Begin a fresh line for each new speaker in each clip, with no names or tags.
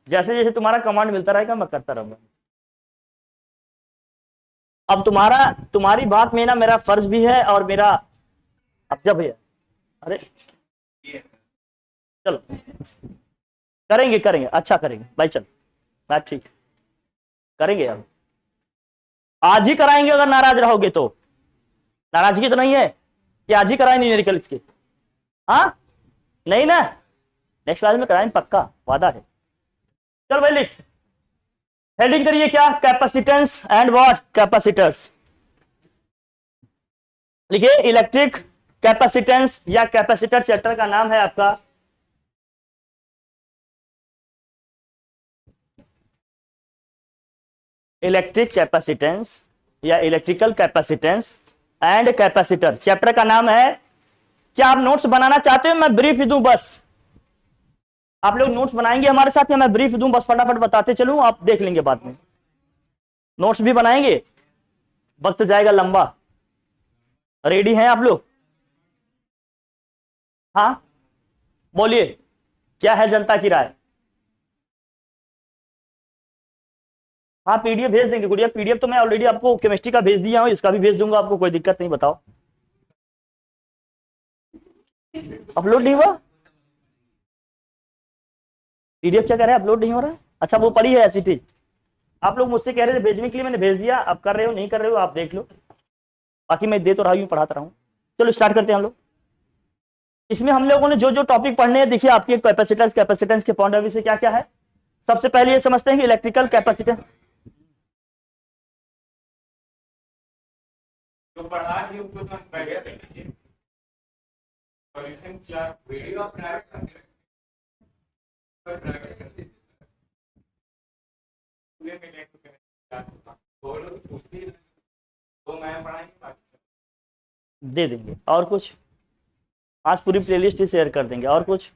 जैसे जैसे तुम्हारा कमांड मिलता रहेगा मैं करता रहूंगा। अब तुम्हारी बात में ना मेरा फर्ज भी है और मेरा, अब जब भैया, अरे चलो करेंगे करेंगे, अच्छा करेंगे भाई, चलो बात ठीक, करेंगे अब, आज ही कराएंगे अगर नाराज रहोगे तो। नाराजगी तो नहीं है कि आज ही कराएं न्यूमेरिकल इसके? हाँ नहीं ना, नेक्स्ट क्लास में कराएंगे पक्का, वादा है। चल भाई लिख, हेडिंग करिए क्या, कैपेसिटेंस एंड व्हाट कैपेसिटर्स। लिखिए इलेक्ट्रिक कैपेसिटेंस या कैपेसिटर, चैप्टर का नाम है आपका इलेक्ट्रिक कैपेसिटेंस या electrical capacitance and capacitor, chapter का नाम है। क्या आप नोट्स बनाना चाहते हो, मैं ब्रीफ दूं बस? आप लोग नोट्स बनाएंगे हमारे साथ या मैं ब्रीफ दूं बस, फटाफट बताते चलूं, आप देख लेंगे बाद में। नोट्स भी बनाएंगे, वक्त जाएगा लंबा। रेडी हैं आप लोग? हाँ बोलिए, क्या है जनता की राय? हाँ पीडीएफ भेज देंगे गुड़िया, पीडीएफ तो मैं ऑलरेडी आपको केमिस्ट्री का भेज दिया हूँ, इसका भी भेज दूंगा आपको, कोई दिक्कत नहीं। बताओ अपलोड नहीं हुआ पीडीएफ? क्या कह रहे हैं अपलोड नहीं हो रहा है? अच्छा वो पड़ी है ऐसी थी, आप लोग मुझसे कह रहे थे भेजने के लिए, मैंने भेज दिया, अब कर रहे हो नहीं कर रहे हो आप देख लो, बाकी मैं दे तो रहा हूँ, पढ़ाता रहा हूँ। चलो स्टार्ट करते हैं हम लोग। इसमें हम लोगों ने जो जो टॉपिक पढ़ने हैं, देखिए आपके कैपेसिटेंस के पॉइंट ऑफ व्यू से क्या क्या है। सबसे पहले ये समझते हैं कि इलेक्ट्रिकल कैपेसिटेंस,
तो पढ़ा के उनको तो बढ़िया देंगे सॉल्यूशन, क्या वीडियो आप प्राइवेट करते हैं, प्राइवेट कर दीजिए पूरे में लेट तो क्या होता बोलो तो पूछती है तो मैं पढ़ाएंगे बाकी
दे देंगे। और कुछ आज पूरी प्लेलिस्ट ही शेयर कर देंगे, और कुछ?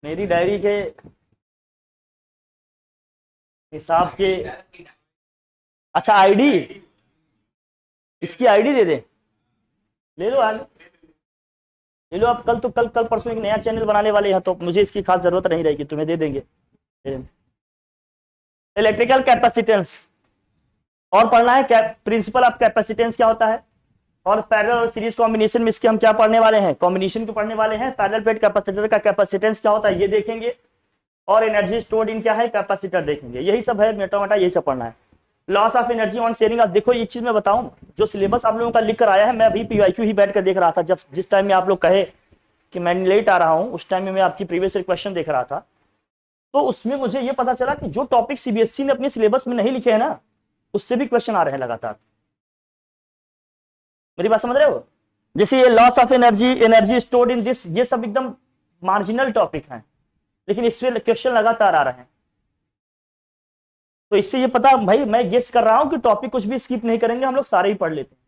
मेरी डायरी के हिसाब के, अच्छा आईडी, इसकी आईडी दे दे, ले लो आज, ले लो आप। कल तो कल परसों एक नया चैनल बनाने वाले हैं, तो मुझे इसकी खास जरूरत नहीं रहेगी, तुम्हें दे देंगे। इलेक्ट्रिकल कैपेसिटेंस और पढ़ना है, प्रिंसिपल ऑफ कैपेसिटेंस क्या होता है, और पैरेलल और सीरीज कॉम्बिनेशन में इसके हम क्या पढ़ने वाले हैं, कॉम्बिनेशन को पढ़ने वाले हैं। पैरेलल प्लेट कैपेसिटर का कैपेसिटेंस क्या होता है ये देखेंगे, और एनर्जी स्टोर्ड इन क्या है कैपेसिटर देखेंगे। यही सब है, मोटा मोटा यही सब पढ़ना है। Loss of energy on sharing. अब देखो एक चीज मैं बताऊं, जो सिलेबस आप लोगों का लिख कर आया है, मैं अभी पीवाईक्यू ही बैठ कर देख रहा था, जब जिस टाइम में आप लोग कहे कि मैं लेट आ रहा हूं, उस टाइम में मैं आपकी प्रीवियस क्वेश्चन देख रहा था, तो उसमें मुझे ये पता चला कि जो टॉपिक सीबीएसई ने अपने सिलेबस में नहीं लिखे हैं ना, उससे भी क्वेश्चन आ रहे हैं लगातार। मेरी बात समझ रहे हो? जैसे ये loss of energy, energy stored in this, ये सब एकदम मार्जिनल टॉपिक हैं, लेकिन इससे क्वेश्चन लगातार आ रहे हैं। तो इससे ये पता भाई, मैं गेस कर रहा हूं कि टॉपिक कुछ भी स्किप नहीं करेंगे हम लोग, सारे ही पढ़ लेते हैं,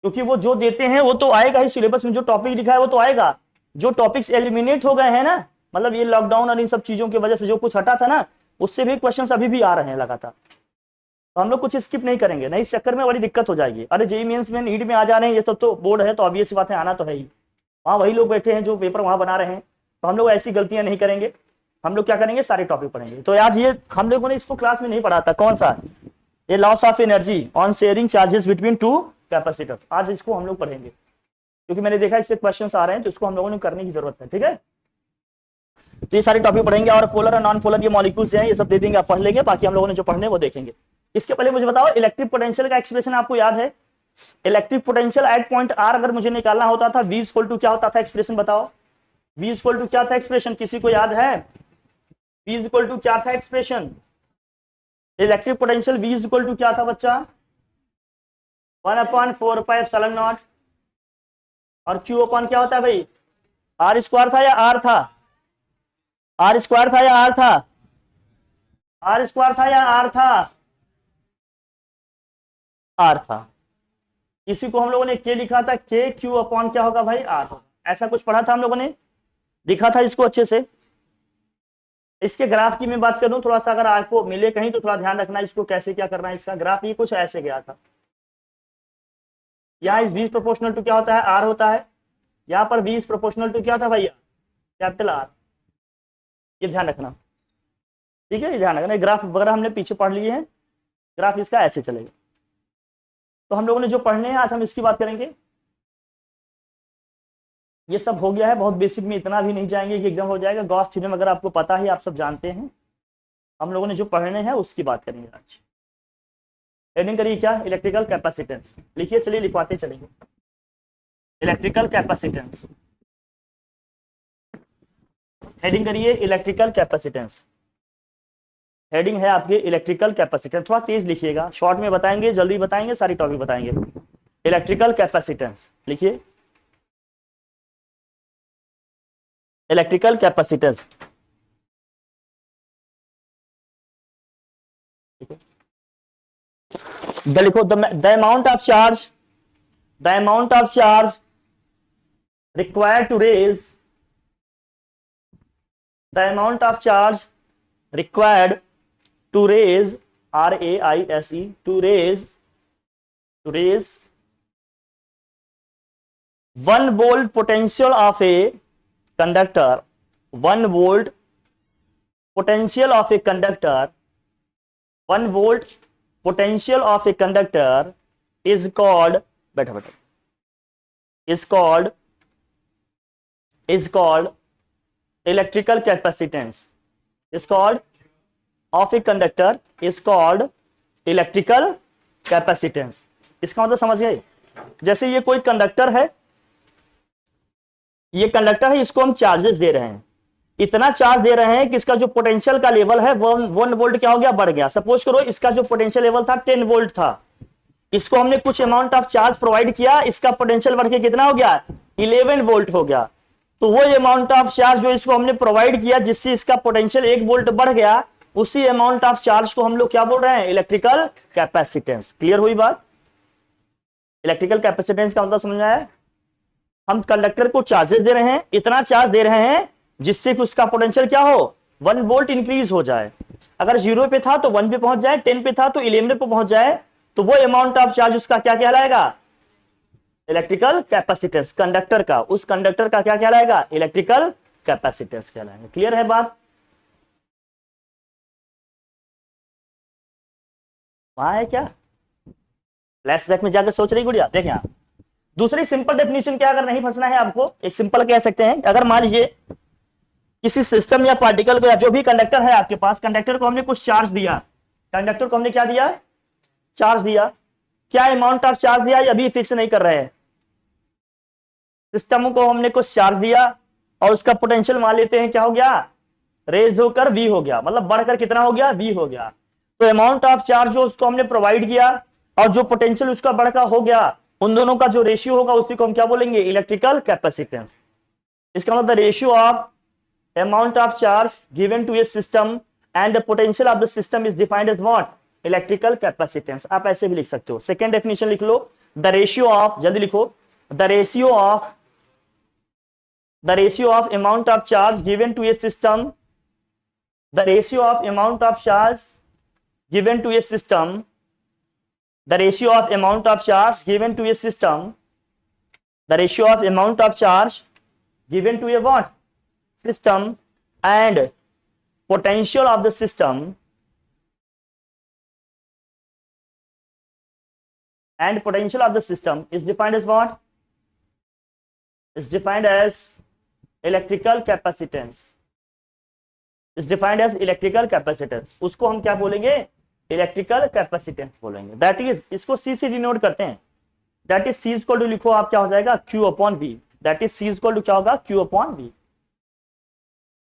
क्योंकि वो जो देते हैं वो तो आएगा ही सिलेबस में, जो टॉपिक लिखा है वो तो आएगा। जो टॉपिक्स एलिमिनेट हो गए हैं ना, मतलब ये लॉकडाउन और इन सब चीजों की वजह से जो कुछ हटा था ना, उससे भी क्वेश्चन अभी भी आ रहे हैं लगातार, तो हम लोग कुछ स्किप नहीं करेंगे, नहीं इस चक्कर में बड़ी दिक्कत हो जाएगी। अरे जेईई मेंस में नीट में आ जा रहे हैं, ये सब तो बोर्ड है, तो ऑब्वियस बात है आना तो है ही, वहाँ वही लोग बैठे हैं जो पेपर वहाँ बना रहे हैं, तो हम लोग ऐसी गलतियां नहीं करेंगे। हम लोग क्या करेंगे, सारे टॉपिक पढ़ेंगे। तो आज ये हम लोगों ने इसको क्लास में नहीं पढ़ा था, कौन सा, ये loss of energy on sharing charges between two capacitors, आज इसको हम लोग पढ़ेंगे, क्योंकि मैंने देखा इससे क्वेश्चंस आ रहे हैं, तो इसको हम लोगों ने करने की जरूरत है, ठीक है। तो ये सारे टॉपिक पढ़ेंगे, और पोलर और नॉन पोलर ये मॉलिक्यूल्स हैं, ये सब दे देंगे, आप पढ़ लेंगे, बाकी हम लोगों ने जो पढ़ने वो देखेंगे। इसके पहले मुझे बताओ, इलेक्ट्रिक पोटेंशियल का एक्सप्रेशन आपको याद है? Electric potential at point R अगर मुझे निकालना होता था, V इक्वल टू क्या होता था एक्सप्रेशन, बताओ V इक्वल टू क्या था एक्सप्रेशन, किसी को याद है? V इक्वल टू क्या था expression, electric potential V equal to क्या था बच्चा? 1/4πε0, और Q अपॉन क्या होता है भाई, R स्क्वायर था या R था? R स्क्वायर था या R था? R स्क्वायर था या R था? R था। इसी को हम लोगों ने K लिखा था, K Q अपॉन क्या होगा भाई, R होगा। ऐसा कुछ पढ़ा था हम लोगों ने, लिखा था इसको अच्छे से। इसके ग्राफ की मैं बात करूं थोड़ा सा, अगर आपको मिले कहीं तो थोड़ा ध्यान रखना, इसको कैसे क्या करना है, इसका ग्राफ ये कुछ ऐसे गया था, यहाँ इस V इज प्रोपोर्शनल टू क्या होता है, R होता है। यहाँ पर V इज प्रोपोर्शनल टू क्या होता है भैया, कैपिटल R। ये ध्यान रखना, ठीक है, ये ध्यान रखना। ग्राफ वगैरह हमने पीछे पढ़ लिए हैं, ग्राफ इसका ऐसे चलेगा। तो हम लोगों ने जो पढ़ने हैं आज हम इसकी बात करेंगे। ये सब हो गया है, बहुत बेसिक में, इतना भी नहीं जाएंगे कि एकदम हो जाएगा। गॉस थ्योरम अगर आपको पता है, आप सब जानते हैं। हम लोगों ने जो पढ़ने हैं उसकी बात करेंगे आज। हेडिंग करिए क्या, इलेक्ट्रिकल कैपेसिटेंस। लिखिए, चलिए लिखवाते चलेंगे। इलेक्ट्रिकल कैपेसिटेंस, हेडिंग करिए इलेक्ट्रिकल कैपेसिटेंस। हेडिंग है आपके इलेक्ट्रिकल कैपेसिटेंस। थोड़ा तेज लिखिएगा, शॉर्ट में बताएंगे, जल्दी बताएंगे, सारी टॉपिक बताएंगे। इलेक्ट्रिकल कैपेसिटेंस लिखिए, इलेक्ट्रिकल कैपेसिटेंस। लिखो, the amount of charge, the amount of charge required to raise, the amount of charge required to raise, R-A-I-S-E, to raise 1 volt potential of a conductor, 1 volt potential of a conductor, 1 volt potential of a conductor is called, is called electrical capacitance, is called of a conductor is called electrical capacitance। इसका मतलब समझ गए, जैसे ये कोई conductor है, ये conductor है, इसको हम चार्जेस दे रहे हैं, इतना चार्ज दे रहे हैं कि इसका जो पोटेंशियल का लेवल है 1 वोल्ट क्या हो गया, बढ़ गया। सपोज करो इसका जो पोटेंशियल लेवल था 10 वोल्ट था, इसको हमने कुछ अमाउंट ऑफ चार्ज प्रोवाइड किया, इसका पोटेंशियल बढ़ के कितना हो गया, 11 वोल्ट हो गया। तो वो अमाउंट ऑफ चार्ज जो इसको हमने प्रोवाइड किया, जिससे इसका पोटेंशियल 1 वोल्ट बढ़ गया, उसी अमाउंट ऑफ चार्ज को हम लोग क्या बोल रहे हैं, इलेक्ट्रिकल कैपेसिटेंस। क्लियर हुई बात? इलेक्ट्रिकल कैपेसिटेंस का मतलब समझ आया? हम कंडक्टर को चार्जेस दे रहे हैं, इतना चार्ज दे रहे हैं जिससे कि उसका पोटेंशियल क्या हो, 1 वोल्ट इंक्रीज हो जाए। अगर 0 पे था तो 1 पे पहुंच जाए, 10 पे था तो 11 पे पहुंच जाए, तो वो अमाउंट ऑफ चार्ज उसका क्या कहलाएगा, इलेक्ट्रिकल कैपेसिटेंस। कंडक्टर का, उस कंडक्टर का क्या कहलाएगा, इलेक्ट्रिकल कैपेसिटेंस कहलाएगा। क्लियर है बात? वहां है क्या, फ्लैशबैक में जाकर सोच रही गुड़िया? देखें आप, दूसरी सिंपल डेफिनेशन क्या, अगर नहीं फंसना है आपको, एक सिंपल कह सकते हैं, अगर मान लीजिए किसी सिस्टम या पार्टिकल को या जो भी कंडक्टर है आपके पास, कंडक्टर को हमने कुछ चार्ज दिया, कंडक्टर को हमने क्या दिया, चार्ज दिया। क्या अमाउंट ऑफ चार्ज दिया ये अभी फिक्स नहीं कर रहे हैं। सिस्टम को हमने कुछ चार्ज दिया और उसका पोटेंशियल मान लेते हैं क्या हो गया, रेज होकर V हो गया, मतलब बढ़कर कितना हो गया, V हो गया। तो अमाउंट ऑफ चार्ज जो उसको हमने प्रोवाइड किया और जो पोटेंशियल उसका बढ़कर हो गया, उन दोनों का जो रेशियो होगा उसी को हम क्या बोलेंगे, इलेक्ट्रिकल कैपेसिटेंस। इसका मतलब the ratio of amount of charge given to a system and the potential of the system is defined as what, electrical capacitance। आप ऐसे भी लिख सकते हो। सेकेंड डेफिनेशन लिख लो, the ratio of, जल्दी लिखो, the ratio of amount of charge given to a system, the ratio of amount of charge given to a system, the ratio of amount of charge given to a system, the ratio of amount of charge given to a what, system and potential of the system, and potential of the system is defined as what, is defined as electrical capacitance, is defined as electrical capacitance। उसको हम क्या बोलेंगे, electrical capacitance बोलेंगे। That is, इसको C से denote करते हैं, that is C equal to, लिखो आप क्या हो जाएगा, Q upon V। That is C equal to क्या होगा, Q upon V।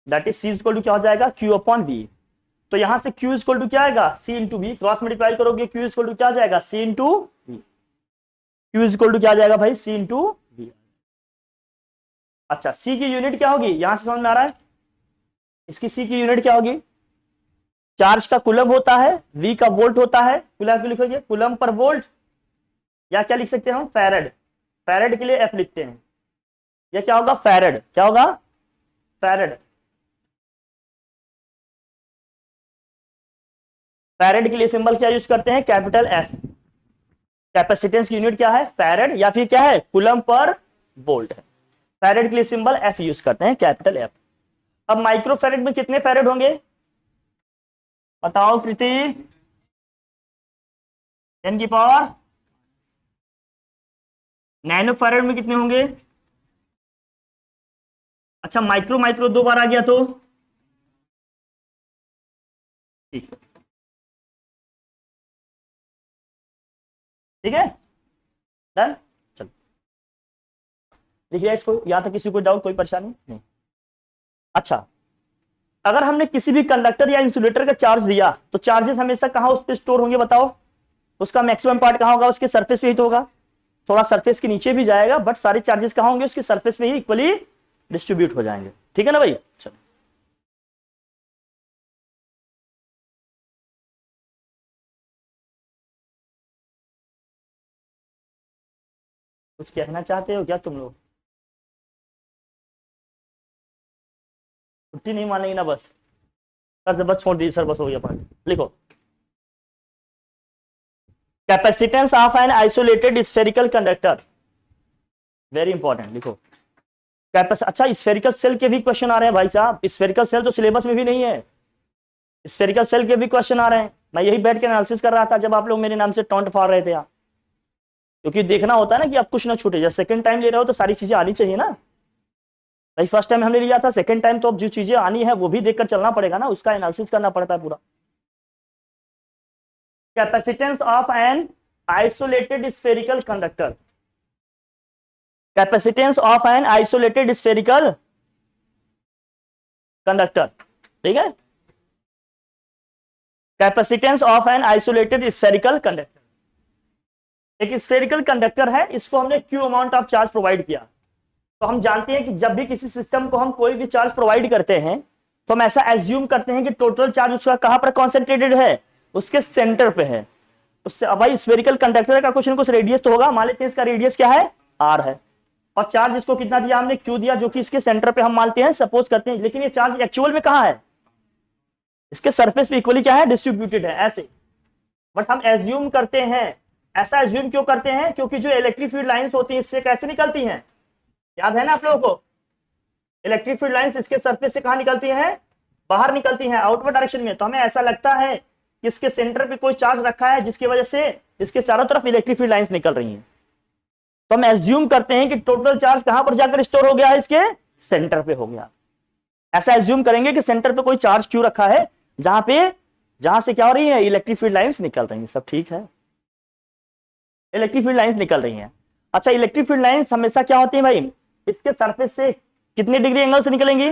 That is C equal to क्या हो जाएगा, Q अपॉन V। तो यहां से Q इक्वल टू क्या आएगा, C into V, cross multiply करोगे Q इक्वल टू क्या आ जाएगा, C into V। Q equal to क्या आ जाएगा भाई, C इंटू V। अच्छा, C की यूनिट क्या होगी, यहां से समझ में आ रहा है, इसकी C की यूनिट क्या होगी, चार्ज का कुलम होता है, V का वोल्ट होता है। कुलम लिखोगे कुलम पर वोल्ट, या क्या लिख सकते हैं हम, फैरेड। फैरेड के लिए F लिखते हैं, यह क्या होगा, फैरेड। क्या होगा, फैरेड। फैरेड के लिए सिंबल क्या यूज करते हैं, कैपिटल F। कैपेसिटेंस की यूनिट क्या है, फैरेड, या फिर क्या है, कूलम पर वोल्ट है। फैरेड के लिए सिंबल एफ यूज करते हैं, कैपिटल एफ। अब माइक्रो फैरेड में कितने फैरेड होंगे बताओ प्रीति, 10 की पावर। नैनो फैरेड में कितने होंगे? अच्छा माइक्रो माइक्रो दो बार आ गया तो ठीक है, ठीक है, डन। चलो लिखिए इसको, यहां तक किसी को डाउट, कोई परेशानी नहीं। अच्छा, अगर हमने किसी भी कंडक्टर या इंसुलेटर का चार्ज दिया तो चार्जेस हमेशा कहां उस पर स्टोर होंगे बताओ? उसका मैक्सिमम पार्ट कहां होगा? उसके सरफेस पे ही तो होगा। थोड़ा सरफेस के नीचे भी जाएगा, बट सारे चार्जेस कहां होंगे? उसके सरफेस पे ही इक्वली डिस्ट्रीब्यूट हो जाएंगे। ठीक है ना भाई? चलो कुछ कहना चाहते हो क्या तुम लोग? छुट्टी नहीं मानेगी ना बस? सर बस छोड़ दीजिए सर, बस हो गया पार्ट। लिखो, capacitance of an isolated spherical conductor, very important. लिखो अच्छा, स्फेरिकल सेल के भी क्वेश्चन आ रहे हैं भाई साहब। स्फेरिकल सेल तो सिलेबस में भी नहीं है, स्फेरिकल सेल के भी क्वेश्चन आ रहे हैं। मैं यही बैठ के एनालिसिस कर रहा था जब आप लोग मेरे नाम से टॉन्ट फाड़ रहे थे आप, क्योंकि देखना होता है ना कि अब कुछ ना छूटे। जब सेकंड टाइम ले रहे हो तो सारी चीजें आनी चाहिए ना भाई। फर्स्ट टाइम हमने लिया था, सेकंड टाइम तो अब जो चीजें आनी है वो भी देखकर चलना पड़ेगा ना, उसका एनालिसिस करना पड़ता है पूरा। Capacitance of an isolated spherical conductor, capacitance of an isolated spherical conductor, ठीक है। Capacitance of an isolated spherical conductor, एक स्फेरिकल कंडक्टर है, इसको हमने Q amount of charge provide किया। तो हम जानते हैं कि जब भी किसी सिस्टम को हम कोई भी चार्ज प्रोवाइड करते हैं तो हम ऐसा एज्यूम करते हैं कि टोटल चार्ज उसका कहां पर कॉन्सेंट्रेटेड है, उसके सेंटर पे है। उससे अब भाई स्फेरिकल कंडक्टर का कुछ ना कुछ रेडियस तो होगा, मान लेते हैं इसका रेडियस क्या है, आर है, और चार्ज इसको कितना दिया हमने, क्यू दिया, जो कि इसके सेंटर पे हम मानते हैं, सपोज करते हैं। लेकिन ये चार्ज एक्चुअल में कहां है, इसके सरफेस पे इक्वली क्या है, डिस्ट्रीब्यूटेड है ऐसे। बट हम एज्यूम करते हैं, ऐसा एज्यूम क्यों करते हैं? क्योंकि जो इलेक्ट्रिक फील्ड लाइंस होती है इससे कैसे निकलती हैं, याद है ना आप लोगों को? इलेक्ट्रिक फील्ड लाइंस इसके सरफेस से कहां निकलती हैं, बाहर निकलती हैं, आउटवर्ड डायरेक्शन में। तो हमें ऐसा लगता है कि इसके सेंटर पे कोई चार्ज रखा है जिसकी वजह से इसके चारों तरफ इलेक्ट्रिक फील्ड लाइंस निकल रही हैं। तो हम एज्यूम करते हैं कि टोटल चार्ज कहां पर जाकर स्टोर हो गया है, इसके सेंटर पे हो गया। ऐसा एज्यूम करेंगे कि सेंटर पे कोई चार्ज क्यों रखा है, जहां से क्या हो रही है, इलेक्ट्रिक फील्ड लाइंस निकल रही हैं। सब ठीक है, इलेक्ट्रिक फील्ड लाइंस निकल रही हैं। अच्छा, इलेक्ट्रिक फील्ड लाइंस हमेशा क्या होती है भाई, इसके सरफेस से कितने डिग्री एंगल से निकलेंगी,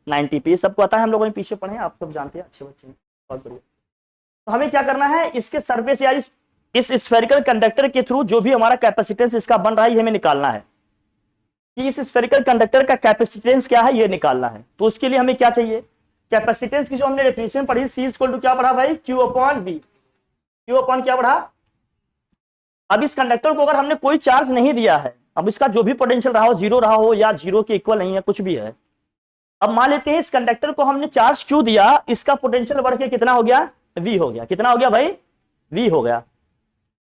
90 पे। सबको आता है, हम लोगों ने पीछे पढ़े, आप सब जानते हैं, अच्छे बच्चे हैं, बहुत बढ़िया। तो हमें क्या करना है, इसके सरफेस या इस स्फेरिकल कंडक्टर के थ्रू जो भी हमारा कैपेसिटेंस इसका बन रहा है हमें निकालना है कि इस स्फेरिकल कंडक्टर का कैपेसिटेंस क्या है, ये निकालना है। तो उसके लिए हमें क्या चाहिए, कैपेसिटेंस की जो हमने डेफिनेशन पढ़ी, सी इक्वल टू क्या पढ़ा भाई, Q upon B. Q upon क्या पढ़ा? अब इस कंडक्टर को अगर हमने कोई चार्ज नहीं दिया है, अब इसका जो भी पोटेंशियल रहा हो, जीरो रहा हो या जीरो के इक्वल नहीं है, कुछ भी है। अब मान लेते हैं इस कंडक्टर को हमने चार्ज क्यू दिया, इसका पोटेंशियल बढ़ के कितना हो गया, वी हो गया। कितना हो गया भाई, वी हो गया।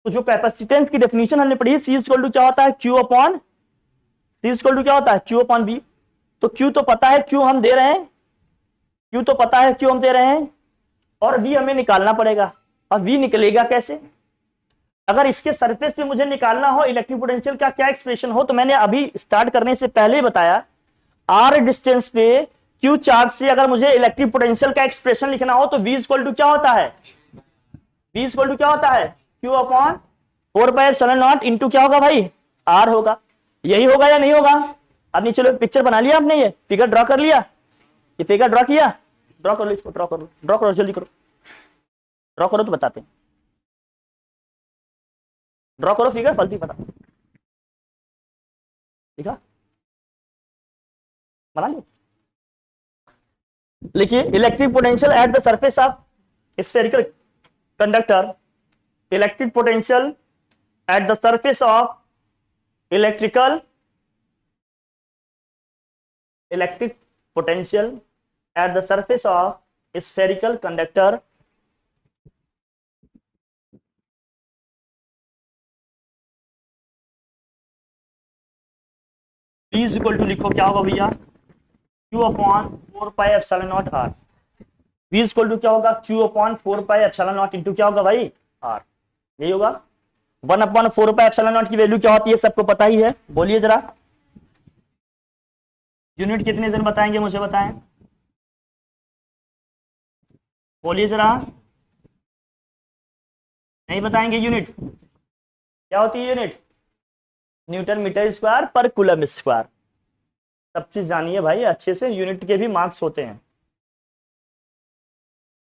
तो जो कैपेसिटेंस की डेफिनेशन हमने पढ़ी, सी इक्वल टू क्या होता है, Q upon, C equal to क्या होता है, क्यू अपॉन बी। तो क्यू तो पता है, क्यू हम दे रहे हैं, क्यू तो पता है, क्यू हम दे रहे हैं, और वी हमें निकालना पड़ेगा। अब वी निकलेगा कैसे? अगर इसके सरफेस पे मुझे निकालना हो इलेक्ट्रिक पोटेंशियल का क्या एक्सप्रेशन हो, तो मैंने अभी स्टार्ट करने से पहले ही बताया, आर डिस्टेंस पे क्यू चार्ज से अगर मुझे इलेक्ट्रिक पोटेंशियल का एक्सप्रेशन लिखना हो तो वी इक्वल टू क्या होता है, वी इक्वल टू क्या होता है, क्यू अपॉन 4πε0 इंटू क्या होगा भाई, आर होगा। यही होगा या नहीं होगा? अब नीचे चलो पिक्चर बना लिया आपने, ये फिगर ड्रॉ कर लिया, ये फिगर ड्रॉ किया, ड्रॉ कर लो इसको, ड्रॉ करो, ड्रॉ करो, जल्दी करो, ड्रॉ करो तो बताते हैं, ड्रॉ करो फिगर, फलती बता, ठीक है, बना लिया। लिखिए, electric potential at the surface of spherical conductor, electric potential at the surface of electric potential at the surface of spherical conductor V is equal to लिखो क्या होगा भैया, Q upon 4 pi epsilon naught R। V is equal to क्या होगा, Q upon 4 pi epsilon naught into क्या होगा भाई, R। यही होगा। 1 अपॉन 4 पाई एप्सिलॉन नॉट की वैल्यू क्या होती है सबको पता ही है, बोलिए जरा। यूनिट कितने जन बताएंगे, मुझे बताएं, बोलिए जरा। नहीं बताएंगे यूनिट क्या होती है, यूनिट न्यूटन मीटर स्क्वायर पर कूलम स्क्वायर। सब चीज जानिए भाई अच्छे से, यूनिट के भी मार्क्स होते हैं।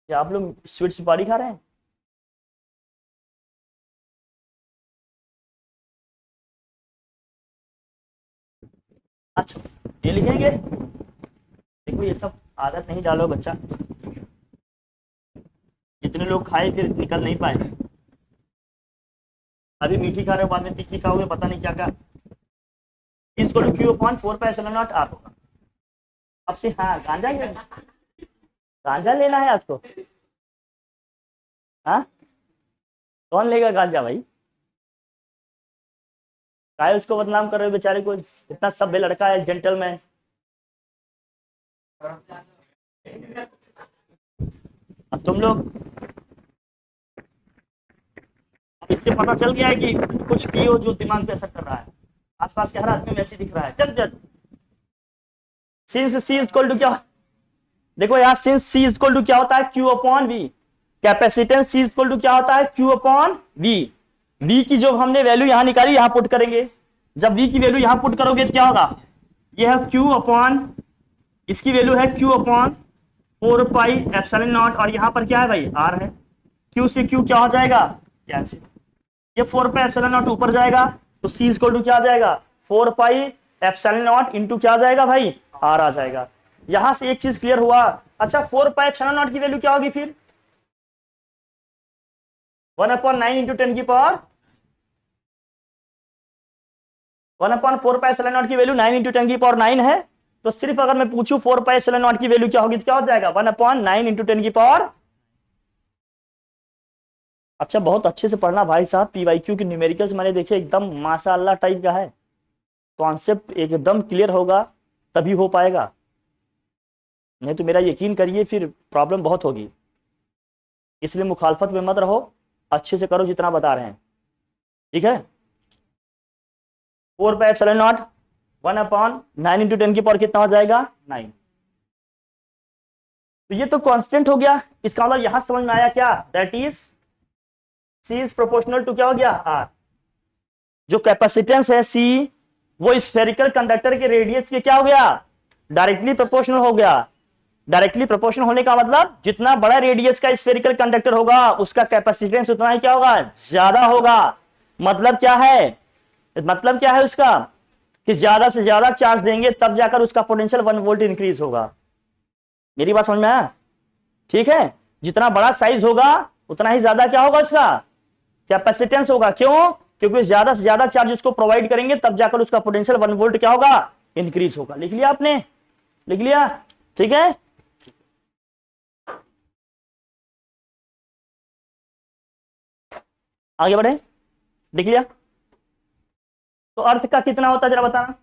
क्या आप लोग स्वीट सुपारी खा रहे हैं? अच्छा ये लिखेंगे, देखो ये सब आदत नहीं डालो बच्चा, जितने लोग खाए फिर निकल नहीं पाए। अभी मीठी खा रहे हो, बाद में तीखी खाओगे, पता नहीं क्या क्या। इसको Q upon 4 pi epsilon naught R होगा। अब से हाँ गांजा गांजा लेना है आपको, हाँ कौन लेगा गांजा भाई, काय उसको बदनाम कर रहे हो बेचारे को, इतना सभ्य लड़का है, जेंटलमैन। अब तुम लोग, अब इससे पता चल गया है कि कुछ पियो जो दिमाग पे असर कर रहा है, आसपास के हर आदमी में ऐसे दिख रहा है। चल चल, since C is equal to क्या, देखो यार since C is equal to क्या होता है, Q upon V. Capacitance C is equal to क्या होता है, क्यू अपॉन वी। वी की जो हमने वैल्यू यहां निकाली यहां पुट करेंगे, जब वी की वैल्यू यहां पुट करोगे तो क्या होगा, यह है क्यू अपॉन, इसकी वैल्यू है Q upon 4 pi epsilon not, और यहां पर क्या है भाई, आर है। क्यू से क्यू क्या हो जाएगा, कैंसिल। ये 4 पाई एप्सिलॉन नॉट ऊपर जाएगा तो सी इक्वल टू क्या आ जाएगा, 4 पाई एप्सिलॉन नॉट इंटू क्या आ जाएगा भाई, आर आ जाएगा। यहां से एक चीज क्लियर हुआ। अच्छा 4 पाई एप्सिलॉन नॉट की वैल्यू क्या होगी फिर, 1/9 इंटू 10 की पावर, 1/4 पाई एप्सिलॉन नॉट की वैल्यू 9 इंटू 10 की पावर 9 है। तो सिर्फ अगर मैं पूछूं 4 पाई एप्सिलॉन नॉट की वैल्यू क्या होगी तो क्या हो जाएगा, 1/9 इंटू 10 की पावर। अच्छा बहुत अच्छे से पढ़ना भाई साहब, पीवाईक्यू की न्यूमेरिकल्स मैंने देखे एकदम माशाअल्लाह टाइप का है, कॉन्सेप्ट एकदम क्लियर होगा तभी हो पाएगा, नहीं तो मेरा यकीन करिए फिर प्रॉब्लम बहुत होगी। इसलिए मुखालफत में मत रहो, अच्छे से करो जितना बता रहे हैं, ठीक है। 4 पाई एप्सिलॉन नॉट 1/9 इंटू 10 की पावर कितना हो जाएगा, 9। तो ये तो कांस्टेंट हो गया, इसका मतलब यहां समझ में आया क्या, that is C is proportional to क्या हो गया, आर। जो कैपेसिटेंस है सी, वो स्फेरिकल कंडक्टर के रेडियस के क्या हो गया, डायरेक्टली प्रोपोर्शनल हो गया। डायरेक्टली प्रोपोर्शनल होने का मतलब जितना बड़ा रेडियस का स्फेरिकल कंडक्टर होगा उसका कैपेसिटेंस उतना ही क्या होगा, ज्यादा होगा। मतलब क्या है, मतलब क्या है उसका, कि ज्यादा से ज्यादा चार्ज देंगे तब जाकर उसका पोटेंशियल 1 वोल्ट इंक्रीज होगा। मेरी बात समझ में आया, ठीक है। जितना बड़ा साइज होगा उतना ही ज्यादा क्या होगा उसका कैपेसिटेंस होगा, क्यों, क्योंकि ज्यादा से ज्यादा चार्ज उसको प्रोवाइड करेंगे तब जाकर उसका पोटेंशियल 1 वोल्ट क्या होगा, इंक्रीज होगा। लिख लिया आपने, लिख लिया, ठीक है। आगे बढ़े, लिख लिया। तो अर्थ का कितना होता है जरा बताना,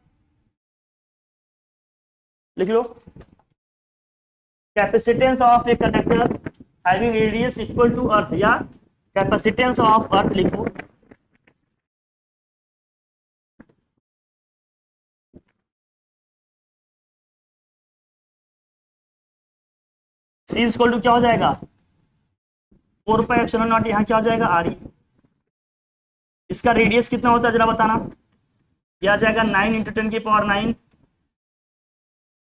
लिख लो। Capacitance of a conductor having radius equal to earth, या कैपेसिटेंस ऑफ अर्थ लिखो। सी इक्वल टू क्या हो जाएगा, 4 पाई एप्सिलॉन नॉट, यहां क्या हो जाएगा, आर ई। इसका रेडियस कितना होता है जरा बताना, क्या आ जाएगा 9 इंटू 10 की पावर 9।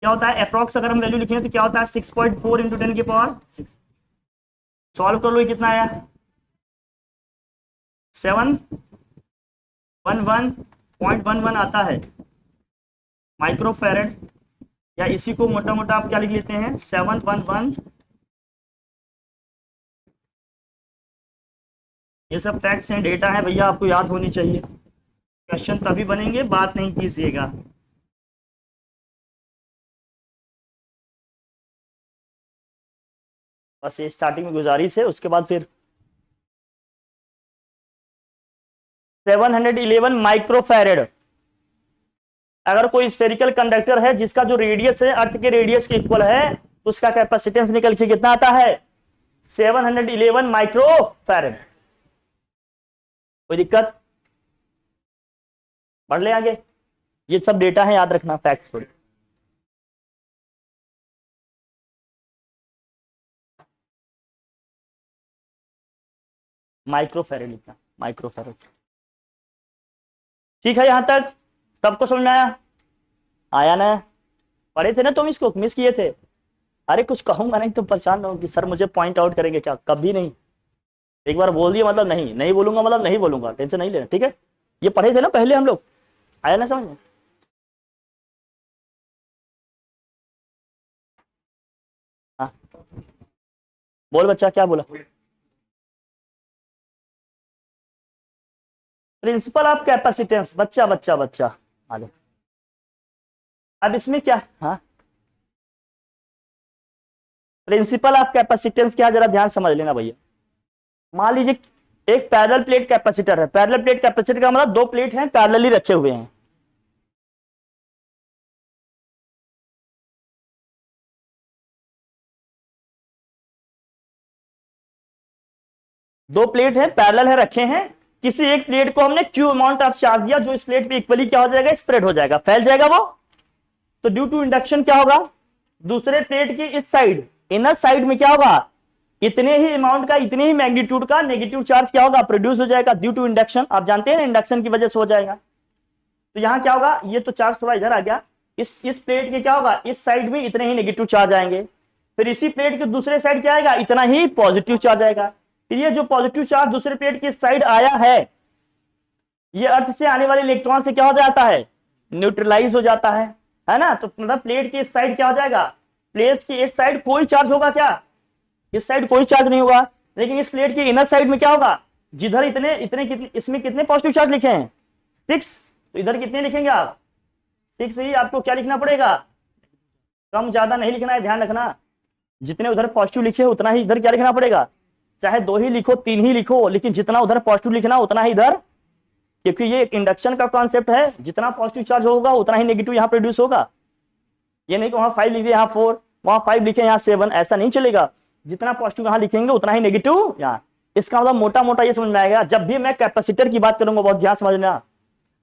क्या होता है अप्रोक्स, अगर हम वैल्यू लिखेंगे तो क्या होता है 6.4 इंटू 10 की पावर 6। सॉल्व कर लो, ये कितना आया 711.11 आता है माइक्रोफैरेड, या इसी को मोटा मोटा आप क्या लिख लेते हैं 711। ये सब फैक्ट्स हैं, डेटा है भैया, आपको याद होनी चाहिए। क्वेश्चन तभी बनेंगे, बात नहीं कीजिएगा। बस ये स्टार्टिंग में गुजारिश है, उसके बाद फिर 711 माइक्रोफैरेड अगर कोई स्फेरिकल कंडक्टर है जिसका जो रेडियस है अर्थ के रेडियस के इक्वल है तो उसका कैपेसिटेंस निकल के कितना आता है 711 माइक्रो फैरेड। कोई दिक्कत? पढ़ ले आगे, ये सब डेटा है, याद रखना, फैक्ट्स थोड़ी। माइक्रो फैरेड लिखना, माइक्रो फैरेड। ठीक है, यहां तक सबको समझ में आया? आया ना? पढ़े थे ना तुम इसको, मिस किए थे? अरे कुछ कहूंगा नहीं तो परेशान रहो कि सर मुझे पॉइंट आउट करेंगे क्या, कभी नहीं। एक बार बोल दिया मतलब नहीं, नहीं बोलूंगा मतलब नहीं बोलूंगा, टेंशन नहीं लेना, ठीक है? ये पढ़े थे ना पहले हम लोग, आया ना समझ में? हाँ बोल बच्चा, क्या बोला? प्रिंसिपल ऑफ कैपेसिटेंस, बच्चा बच्चा बच्चा आगे। अब इसमें क्या, हाँ प्रिंसिपल ऑफ कैपेसिटेंस क्या, जरा ध्यान समझ लेना भैया। मान लीजिए एक पैरेलल प्लेट कैपेसिटर है। पैरेलल प्लेट कैपेसिटर का मतलब दो प्लेट हैं पैरेलली रखे हुए हैं। दो प्लेट है पैरेलल है, रखे हैं। किसी एक प्लेट को हमने क्यू अमाउंट ऑफ चार्ज दिया जो इस प्लेट पे इक्वली क्या हो जाएगा, स्प्रेड हो जाएगा, फैल जाएगा वो। तो ड्यू टू इंडक्शन क्या होगा, दूसरे प्लेट की इस साइड इनर साइड में क्या होगा, इतने ही अमाउंट का, इतने ही मैग्नीट्यूड का नेगेटिव चार्ज क्या होगा, प्रोड्यूस हो जाएगा ड्यू टू इंडक्शन। आप जानते हैं इंडक्शन की वजह से हो जाएगा। तो यहां क्या होगा, ये तो चार्ज थोड़ा इधर आ गया, इस प्लेट के क्या होगा, इस साइड में इतने ही नेगेटिव चार्ज आएंगे। फिर इसी प्लेट के दूसरे साइड क्या आएगा, इतना ही पॉजिटिव चार्ज आएगा। फिर ये जो पॉजिटिव चार्ज दूसरे प्लेट की साइड आया है, ये अर्थ से आने वाले इलेक्ट्रॉन से क्या हो जाता है, न्यूट्रलाइज हो जाता है ना। तो मतलब प्लेट की इस साइड क्या हो जाएगा, प्लेट की इस साइड कोई चार्ज होगा क्या, इस साइड कोई चार्ज नहीं होगा। लेकिन इस प्लेट के इनर साइड में क्या होगा, जिधर इतने इतने कितने, इसमें कितने पॉजिटिव चार्ज लिखे हैं 6, तो इधर कितने लिखेंगे आप 6 ही। आपको क्या लिखना पड़ेगा, कम ज्यादा नहीं लिखना है, ध्यान रखना। जितने उधर पॉजिटिव लिखे उतना ही इधर क्या लिखना पड़ेगा, चाहे 2 ही लिखो 3 ही लिखो, लेकिन जितना उधर पॉजिटिव लिखना उतना ही इधर, क्योंकि ये एक इंडक्शन का कॉन्सेप्ट है। जितना पॉजिटिव चार्ज होगा उतना ही नेगेटिव यहाँ प्रोड्यूस होगा। ये नहीं कि वहां 5 लिखे यहाँ 4, वहां 5 लिखे यहाँ 7, ऐसा नहीं चलेगा। जितना पॉजिटिव यहाँ लिखेंगे उतना ही नेगेटिव यहाँ। इसका मतलब मोटा मोटा ये समझ में आएगा। जब भी मैं कैपेसिटर की बात करूंगा, बहुत ध्यान समझना,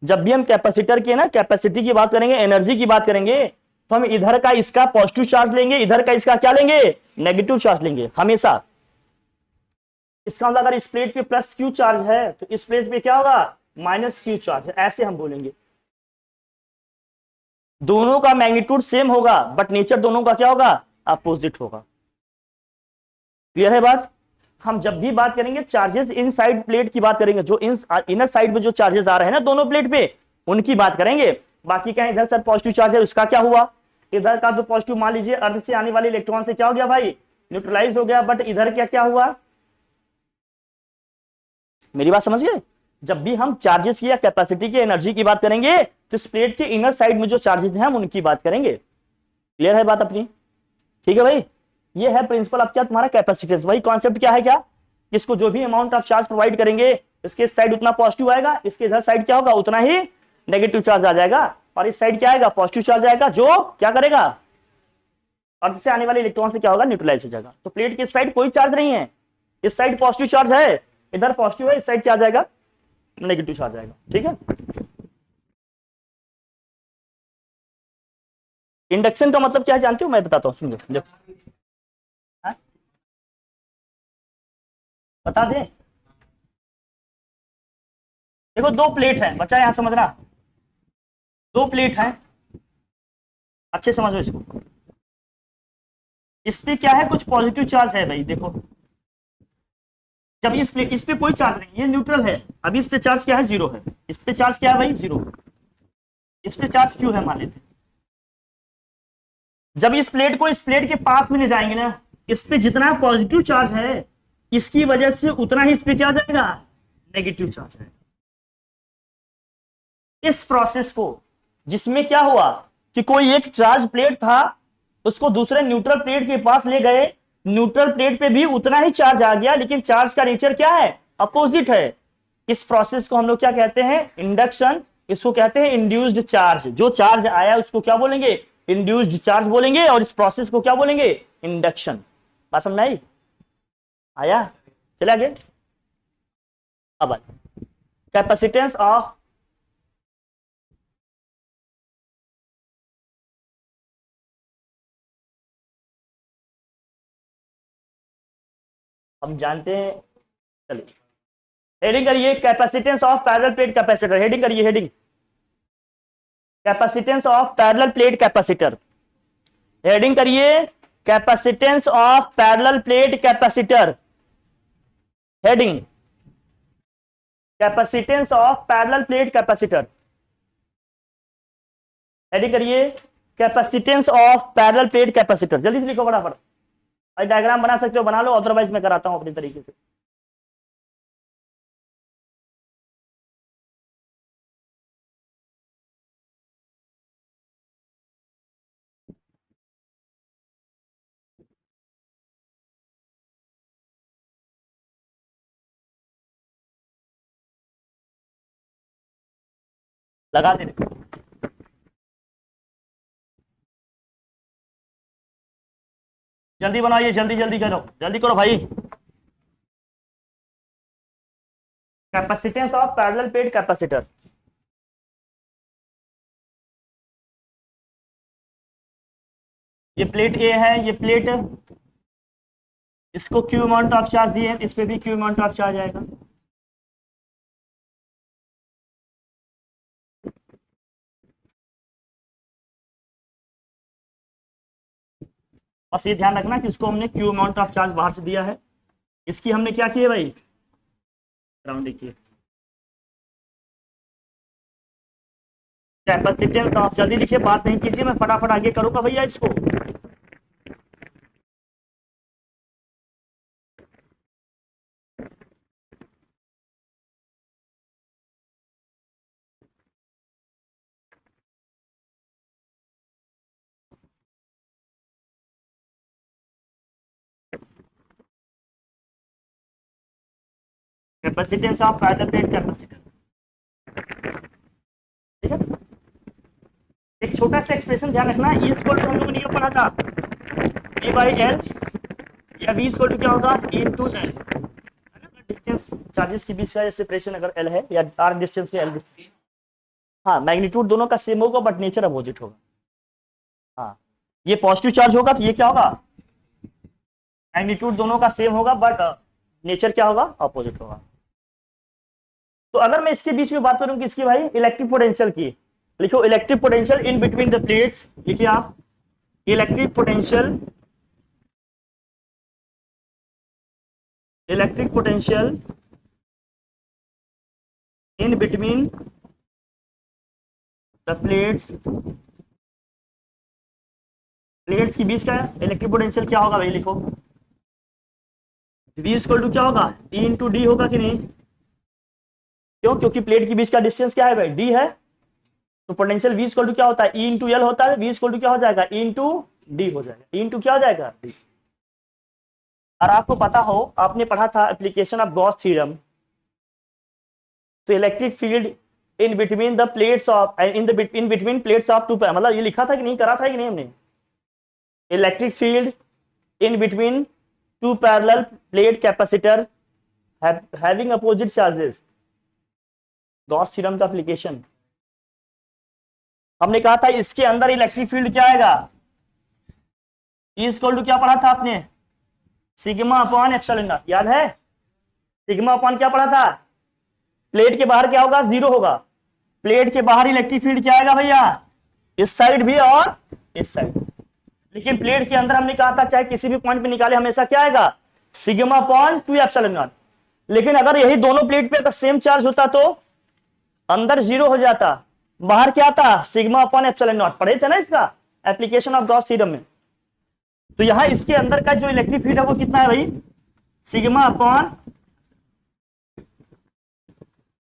जब भी हम कैपेसिटर की ना कैपेसिटी की बात करेंगे, एनर्जी की बात करेंगे, तो हम इधर का इसका पॉजिटिव चार्ज लेंगे, इधर का इसका क्या लेंगे, नेगेटिव चार्ज लेंगे हमेशा। इसका मतलब अगर इस प्लेट पे प्लस क्यू चार्ज है तो इस प्लेट पे क्या होगा, माइनस क्यू चार्ज है, ऐसे हम बोलेंगे। दोनों का मैग्नीट्यूड सेम होगा बट नेचर दोनों का क्या होगा, अपोजिट होगा। क्लियर है बात? हम जब भी बात करेंगे चार्जेस इन साइड प्लेट की बात करेंगे, जो इनर साइड में जो चार्जेस आ रहे हैं ना दोनों प्लेट पे, उनकी बात करेंगे। बाकी क्या इधर सर पॉजिटिव चार्ज है, उसका क्या हुआ, इधर का जो पॉजिटिव मान लीजिए अर्थ से आने वाले इलेक्ट्रॉन से क्या हो गया भाई, न्यूट्रलाइज हो गया, बट इधर क्या क्या हुआ, मेरी बात समझ गए? जब भी हम चार्जेस की या कैपेसिटी की एनर्जी की बात करेंगे तो इस प्लेट के इनर साइड में जो चार्जेस हैं हम उनकी बात करेंगे। क्लियर है बात अपनी? ठीक है भाई, ये है प्रिंसिपल ऑफ क्या, तुम्हारा कैपेसिटेंस। वही कॉन्सेप्ट क्या है, क्या इसको जो भी अमाउंट ऑफ चार्ज प्रोवाइड करेंगे इसके साइड उतना पॉजिटिव आएगा, इसके इधर साइड क्या होगा, उतना ही नेगेटिव चार्ज आ जाएगा, और इस साइड क्या आएगा, पॉजिटिव चार्ज आएगा, जो क्या करेगा, अर्थ से आने वाले इलेक्ट्रॉन से क्या होगा, न्यूट्रलाइज हो जाएगा। तो प्लेट की साइड कोई चार्ज नहीं है, इस साइड पॉजिटिव चार्ज है, इधर पॉजिटिव है, इस साइड क्या आ जाएगा, नेगेटिव चार्ज आएगा। ठीक है, इंडक्शन का मतलब क्या है जानते हो, मैं बताता हूं, सुनिए देखो, बता दें। देखो दो प्लेट है बच्चा, यहां समझना, दो प्लेट है, अच्छे समझो इसको। इस पे क्या है, कुछ पॉजिटिव चार्ज है भाई, देखो जब इस पे कोई चार्ज नहीं, ये न्यूट्रल है, अभी इस पे चार्ज क्या है, 0 है, इस पे चार्ज क्या है भाई, 0, इस पे चार्ज क्यों है मान लेते। जब इस प्लेट को इस प्लेट के पास में ले जाएंगे ना, इस पे जितना पॉजिटिव चार्ज है इसकी वजह से उतना ही इस पे क्या जाएगा, नेगेटिव चार्ज है। इस प्रोसेस को, जिसमें क्या हुआ कि कोई एक चार्ज प्लेट था उसको दूसरे न्यूट्रल प्लेट के पास ले गए, न्यूट्रल प्लेट पे भी उतना ही चार्ज आ गया, लेकिन चार्ज का नेचर क्या है, अपोजिट है। इस प्रोसेस को हम लोग क्या कहते हैं, इंडक्शन इसको कहते हैं इंड्यूस्ड चार्ज। जो चार्ज आया उसको क्या बोलेंगे, इंड्यूस्ड चार्ज बोलेंगे, और इस प्रोसेस को क्या बोलेंगे, इंडक्शन। बात समझ आई, आया, चला गया। अब कैपेसिटेंस ऑफ हम जानते हैं, चलिए हेडिंग करिए capacitance of parallel plate capacitor, heading करिए, heading capacitance of parallel plate capacitor, heading करिए capacitance of parallel plate capacitor, heading capacitance of parallel plate capacitor, heading करिए capacitance of parallel plate capacitor. जल्दी से लिखो फटाफट, diagram बना सकते हो बना लो, अदरवाइज मैं कराता हूं अपनी तरीके से। लगा दे, जल्दी बनाइए, जल्दी जल्दी करो, जल्दी करो भाई। Capacitance of parallel plate capacitor, ये प्लेट ए है, ये प्लेट, इसको क्यू अमाउंट ऑफ चार्ज दिए, इस पे भी क्यू अमाउंट ऑफ चार्ज आएगा। बस ये ध्यान रखना कि इसको हमने क्यू अमाउंट ऑफ चार्ज बाहर से दिया है, इसकी हमने क्या किया भाई, राउंड किया। कैपेसिटेंस ऑफ, जल्दी लिखिए, बात नहीं कीजिए, मैं फटाफट आगे करूंगा भैया इसको। Capacitance of parallel plate capacitor, ठीक है। एक छोटा सा एक्सप्रेशन ध्यान रखना, ई इक्वल टू हम लोगों ने ये पढ़ा था, E बाई एल, या V इक्वल टू क्या होगा, E into L, distance charges के बीच का सेपरेशन अगर L है, या R डिस्टेंस है, L डिस्टेंस, हाँ मैग्नीट्यूड दोनों का सेम होगा बट नेचर अपोजिट होगा। हाँ, ये पॉजिटिव चार्ज होगा तो ये क्या होगा, मैग्नीट्यूड दोनों का सेम होगा बट नेचर क्या होगा, अपोजिट होगा। तो अगर मैं इसके बीच में बात करूं किसकी भाई, इलेक्ट्रिक पोटेंशियल की, लिखो electric potential in between the plates, लिखिए आप electric potential, electric potential in between the plates, plates के बीच का इलेक्ट्रिक पोटेंशियल क्या होगा भाई, लिखो V इक्वल टू क्या होगा, E इंटू डी होगा कि नहीं, क्यों, क्योंकि प्लेट के बीच का डिस्टेंस क्या है भाई, D है, तो पोटेंशियल V इक्वल टू क्या होता है, E इंटू एल होता है, V इक्वल टू क्या हो जाएगा, E इंटू डी हो जाएगा, E इंटू क्या हो जाएगा, D। और आपको पता हो, आपने पढ़ा था एप्लीकेशन ऑफ गॉस थ्योरम, तो electric field in between the plates of, in between plates of two, मतलब ये लिखा था कि नहीं, करा था कि नहीं हमने, electric field in between two parallel plate capacitor having opposite charges, Gauss theorem का एप्लीकेशन। हमने कहा था इसके अंदर इलेक्ट्रिक फील्ड क्या आएगा, E इक्वल टू क्या पढ़ा था आपने, सिग्मा अपॉन एप्सिलॉन नॉट, याद है, सिग्मा अपॉन क्या पढ़ा था, प्लेट के बाहर क्या होगा, जीरो होगा, प्लेट के बाहर इलेक्ट्रिक फील्ड क्या आएगा भैया, इस साइड भी और इस साइड, लेकिन प्लेट के अंदर हमने कहा था चाहे किसी भी पॉइंट पे निकाले हमेशा क्या आएगा, सिग्मा अपॉन 2 एप्सिलॉन नॉट। लेकिन अगर यही दोनों प्लेट पे अगर सेम चार्ज होता तो अंदर जीरो हो जाता, बाहर क्या आता, सिग्मा अपॉन एप्सिलॉन नॉट, पढ़े थे ना इसका एप्लीकेशन ऑफ गॉस थ्योरम में। तो यहां इसके अंदर का जो इलेक्ट्रिक फील्ड है वो कितना है भाई, सिग्मा अपॉन,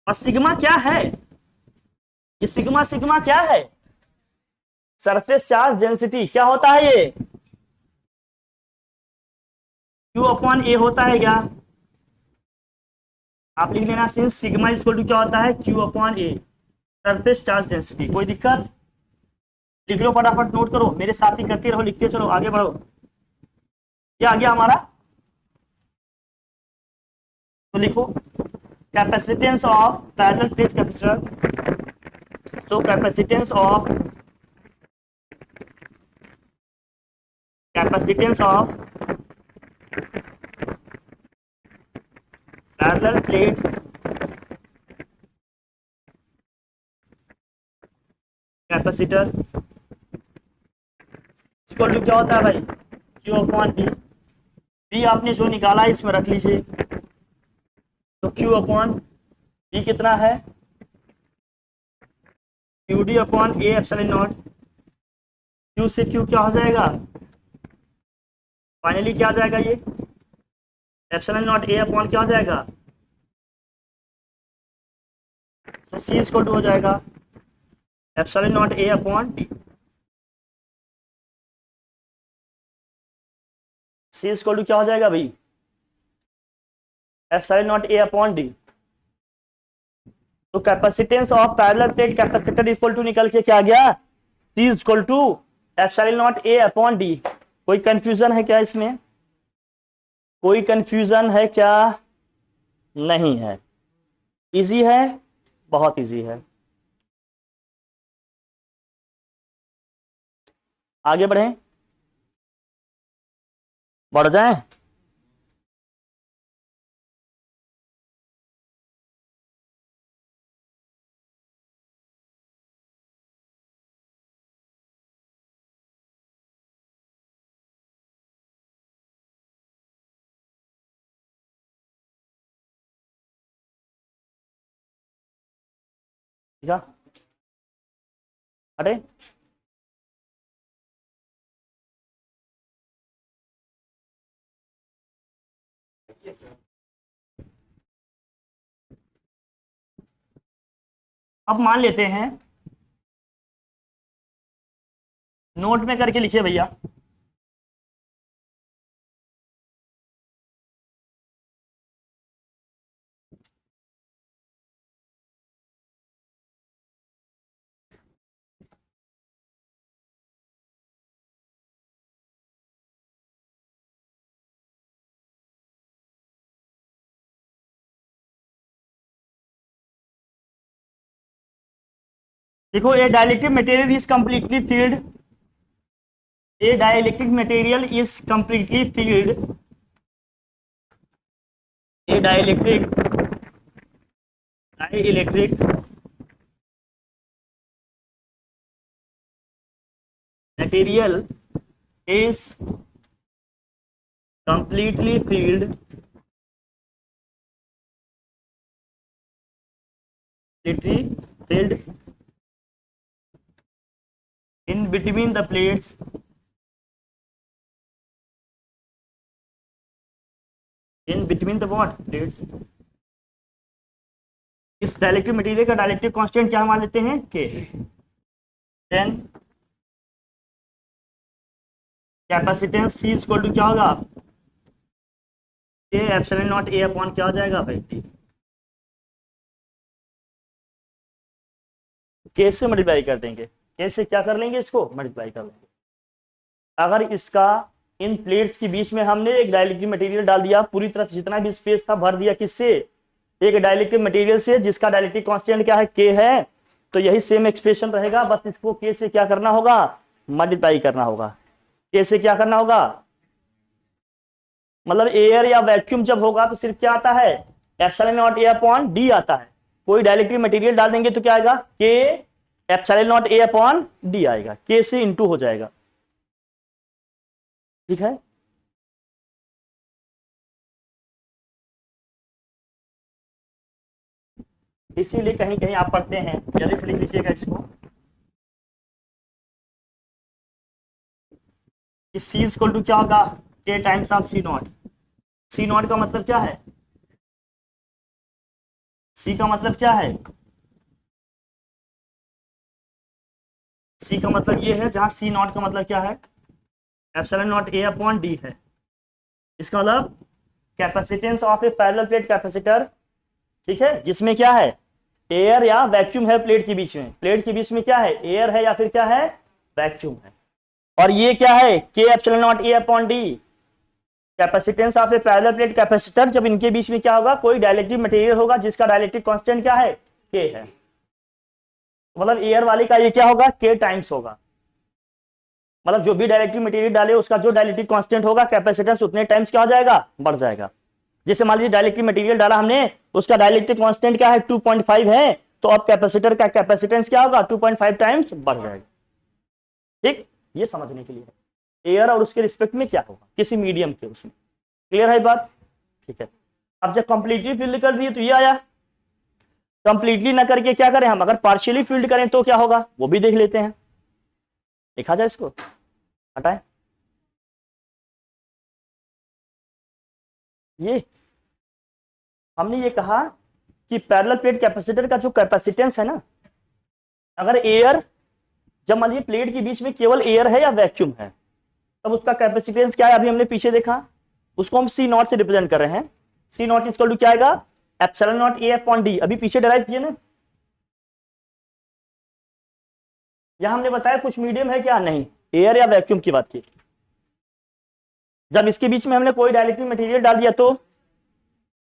और सिग्मा क्या है, ये सिग्मा, सिग्मा क्या है, सरफेस चार्ज डेंसिटी, क्या होता है ये, Q अपॉन ए होता है क्या, आप लिख लेना, सिंस सिग्मा इक्वल टू क्या होता है, Q अपॉन ए, सरफेस चार्ज डेंसिटी। कोई दिक्कत? लिख लो फटाफट, नोट करो, मेरे साथ ही करते रहो, लिखते चलो, आगे बढ़ो। क्या आ गया हमारा? तो लिखो capacitance of parallel plate capacitor. तो capacitance of parallel plate capacitor equal to क्या होता है भाई? Q upon D. डी आपने जो निकाला है इसमें रख लीजिए। तो क्यू अपॉन डी कितना है? Q D upon A epsilon not. Q से क्यू क्या हो जाएगा? फाइनली क्या आ जाएगा ये? एप्सिलॉन नॉट ए अपॉन क्या हो जाएगा? तो सी इक्वल टू हो जाएगा epsilon naught A upon D. C equal to क्या हो जाएगा भाई? Epsilon naught A upon D. तो capacitance of parallel plate capacitor equal to निकल के क्या गया? C equal to epsilon naught A upon D. कोई कंफ्यूजन है क्या इसमें? कोई कंफ्यूजन है क्या? नहीं है। इजी है, बहुत इजी है। आगे बढ़ें, बढ़ जाएं। ठीक है, हटे। अब मान लेते हैं, नोट में करके लिखिए भैया। देखो, a dielectric material is completely filled. A dielectric material is completely filled. A dielectric material is completely filled in between the plates what plates। इस डाइलेक्ट्रिक मटेरियल का डाइलेक्ट्रिक कांस्टेंट क्या मान लेते हैं? K. Then capacitance C equal to क्या होगा? A epsilon naught A upon क्या हो जाएगा भाई? टी। कैसे मल्टीप्लाई कर देंगे? कैसे क्या कर लेंगे? इसको मल्टीप्लाई कर लेंगे। अगर इसका इन प्लेट्स के बीच में हमने एक डाइलेक्ट्रिक मटेरियल डाल दिया, पूरी तरह से जितना भी स्पेस था भर दिया, किससे? एक डाइलेक्ट्रिक मटेरियल से, जिसका डाइलेक्ट्रिक कांस्टेंट क्या है? के है। तो यही सेम एक्सप्रेशन रहेगा, बस इसको के से क्या करना होगा? मल्टीप्लाई करना होगा। के से क्या करना होगा? मतलब एयर या वैक्यूम जब होगा तो सिर्फ क्या आता है? Epsilon naught A upon D आता है। कोई डाइलेक्ट्रिक मटेरियल डाल देंगे तो क्या आएगा? के epsilon naught A upon D आएगा, के से इंटू हो जाएगा। ठीक है, इसीलिए कहीं कहीं आप पढ़ते हैं, जल्दी से लिख लीजिएगा इसको। सी इक्वल टू क्या होगा? K times of C naught. C naught का मतलब क्या है? सी का मतलब क्या है? सी का मतलब ये है, जहां सी नॉट का मतलब क्या है? Epsilon naught A upon D है। इसका मतलब capacitance of a parallel plate capacitor, ठीक है, जिसमें क्या है? एयर या वैक्यूम है प्लेट के बीच में, प्लेट के बीच में क्या है, एयर है या फिर क्या है, वैक्यूम है। और ये क्या है, के epsilon naught A upon D, capacitance of a parallel plate capacitor, जब इनके बीच में क्या होगा, कोई डाइलेक्ट्रिक मटेरियल होगा जिसका डाइलेक्ट्रिक कांस्टेंट क्या है, के है। मतलब एयर वाले का ये क्या होगा, के टाइम्स होगा। मतलब जो भी डाइलेक्ट्रिक मटेरियल डाले उसका जो डाइलेक्ट्रिक कांस्टेंट होगा कैपेसिटेंस उतने टाइम्स क्या हो जाएगा, बढ़ जाएगा। जैसे मान लीजिए डाइलेक्ट्रिक मटेरियल डाला हमने, उसका डाइलेक्ट्रिक कांस्टेंट क्या है, 2.5 है, तो अब कैपेसिटर का कैपेसिटेंस क्या होगा, 2.5 टाइम्स बढ़ जाएगा। ठीक, ये समझने के लिए एयर और उसके रिस्पेक्ट में क्या होगा किसी मीडियम के उसमें। क्लियर है बात, ठीक है। अब जब कंप्लीटली फील्ड कर दिए तो ये आया, कंप्लीटली ना करके क्या करें हम, अगर पार्शियली फील्ड करें तो क्या होगा वो भी देख लेते हैं। देखा जाए, इसको हटाएं, ये हमने ये कहा कि पैरेलल प्लेट कैपेसिटर का जो कैपेसिटेंस है ना, अगर एयर, जब मान लीजिए प्लेट के बीच में केवल एयर है या वैक्यूम है, तब उसका कैपेसिटेंस क्या है, अभी हमने पीछे देखा, उसको हम सी नॉट से रिप्रेजेंट कर रहे हैं। सी नॉट इक्वल टू क्या आएगा, epsilon naught A upon D, अभी पीछे डिराइव किए ना। यहां हमने बताया कुछ मीडियम है क्या, नहीं, एयर या वैक्यूम की बात की। जब इसके बीच में हमने कोई डाइलेक्ट्रिक मटेरियल डाल दिया तो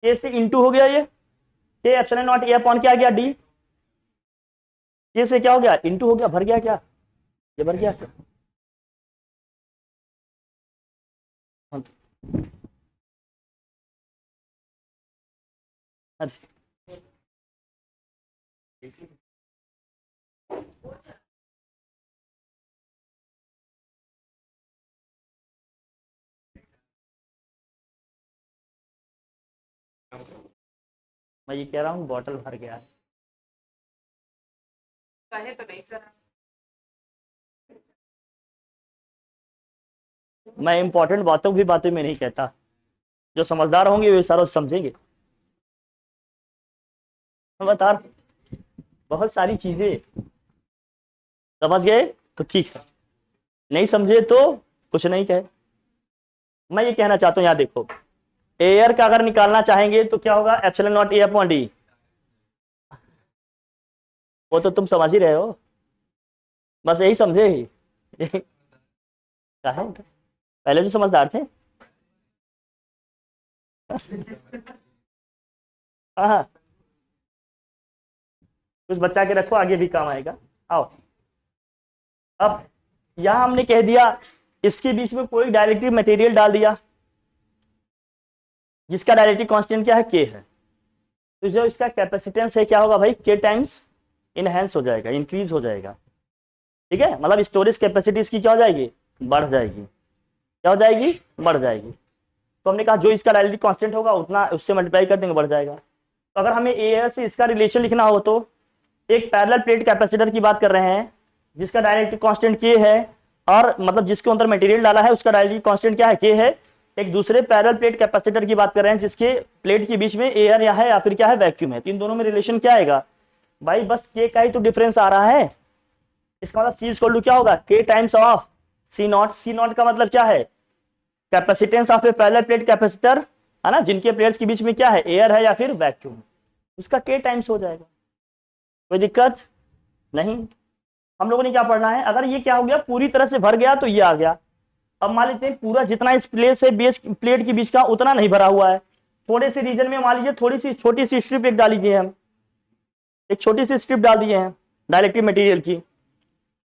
के से इंटू हो गया, ये के एप्सिलॉन नॉट ए अपॉन क्या आ गया, डी, के से क्या हो गया, इंटू हो गया, भर गया क्या, ये भर गया क्या। अच्छा, मैं ये कह रहा हूँ बॉटल भर गया है।
कहे तो नहीं सर।
मैं इंपॉर्टेंट बातों भी बातों में नहीं कहता, जो समझदार होंगे वे सारा समझेंगे। मैं बता, बहुत सारी चीजें समझ गए तो ठीक है, नहीं समझे तो कुछ नहीं कहे। मैं ये कहना चाहता हूं, यहां देखो, एयर का अगर निकालना चाहेंगे तो क्या होगा, epsilon naught A upon D, वो तो तुम समझ ही रहे हो, बस यही समझे ही। कहा पहले जो समझदार थे। हाँ, कुछ बचा के रखो, आगे भी काम आएगा। आओ, अब यहां हमने कह दिया इसके बीच में कोई डाइलेक्ट्रिक मटेरियल डाल दिया जिसका डाइलेक्ट्रिक कांस्टेंट क्या है, के है, तो जो इसका कैपेसिटेंस है क्या होगा भाई, के टाइम्स इनहेंस हो जाएगा, इंक्रीज हो जाएगा। ठीक है, मतलब स्टोरेज कैपेसिटी इसकी क्या हो जाएगी, बढ़ जाएगी। क्या हो जाएगी, बढ़ जाएगी। तो हमने कहा जो इसका डाइलेक्ट्रिक कांस्टेंट होगा उतना उससे मल्टीप्लाई कर देंगे, बढ़ जाएगा। तो अगर हमें एयर से इसका रिलेशन लिखना हो तो एक पैरेलल प्लेट कैपेसिटर की बात कर रहे हैं जिसका डाइलेक्ट्रिक कांस्टेंट के है, और मतलब जिसके अंदर मटेरियल डाला है उसका डाइलेक्ट्रिक कांस्टेंट क्या है, के है। एक दूसरे पैरेलल प्लेट कैपेसिटर की बात कर रहे हैं जिसके प्लेट के बीच में एयर या फिर क्या है, वैक्यूम है। तो इन दोनों में रिलेशन क्या आएगा भाई, बस के का ही तो डिफरेंस आ रहा है। इसका मतलब सी इक्वल टू क्या होगा, K times of C naught. C naught का मतलब क्या है, capacitance of a parallel plate capacitor, है ना, जिनके प्लेट्स के बीच में क्या है, एयर है या फिर वैक्यूम, उसका के टाइम्स हो जाएगा। कोई दिक्कत नहीं। हम लोगों ने क्या पढ़ना है, अगर ये क्या हो गया, पूरी तरह से भर गया तो ये आ गया। अब मान लेते हैं पूरा जितना इस प्लेट से बेस प्लेट के बीच का उतना नहीं भरा हुआ है, थोड़े से रीजन में मान लीजिए थोड़ी सी छोटी सी स्ट्रिप एक डाली दिए हम, एक छोटी सी स्ट्रिप डाल दिए हैं डाइलेक्ट्रिक मटेरियल की।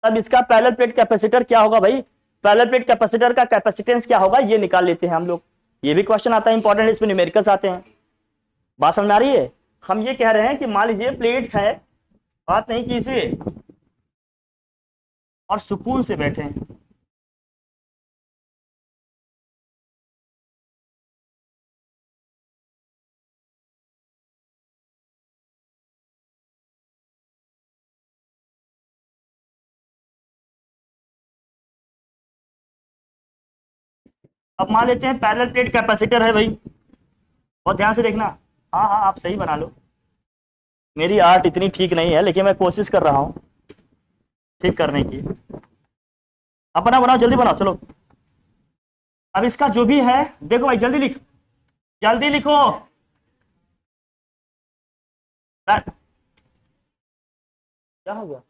अब इसका पैरेलल प्लेट कैपेसिटर क्या होगा भाई, पैरेलल प्लेट कैपेसिटर का कैपेसिटेंस क्या होगा ये निकाल लेते हैं हम लोग। ये भी क्वेश्चन आता है इंपॉर्टेंट, इसमें न्यूमेरिकल्स आते हैं। बात समझ आ रही है। हम ये कह रहे हैं कि मान लीजिए प्लेट है, बात नहीं कीजिए, और सुकून से बैठे हैं। अब मान लेते हैं पैरेलल प्लेट कैपेसिटर है भाई, बहुत ध्यान से देखना। हाँ हाँ, आप सही बना लो, मेरी आर्ट इतनी ठीक नहीं है लेकिन मैं कोशिश कर रहा हूँ ठीक करने की। अपना बनाओ, जल्दी बनाओ, चलो। अब इसका जो भी है देखो भाई, जल्दी लिख, जल्दी लिखो। क्या हो गया?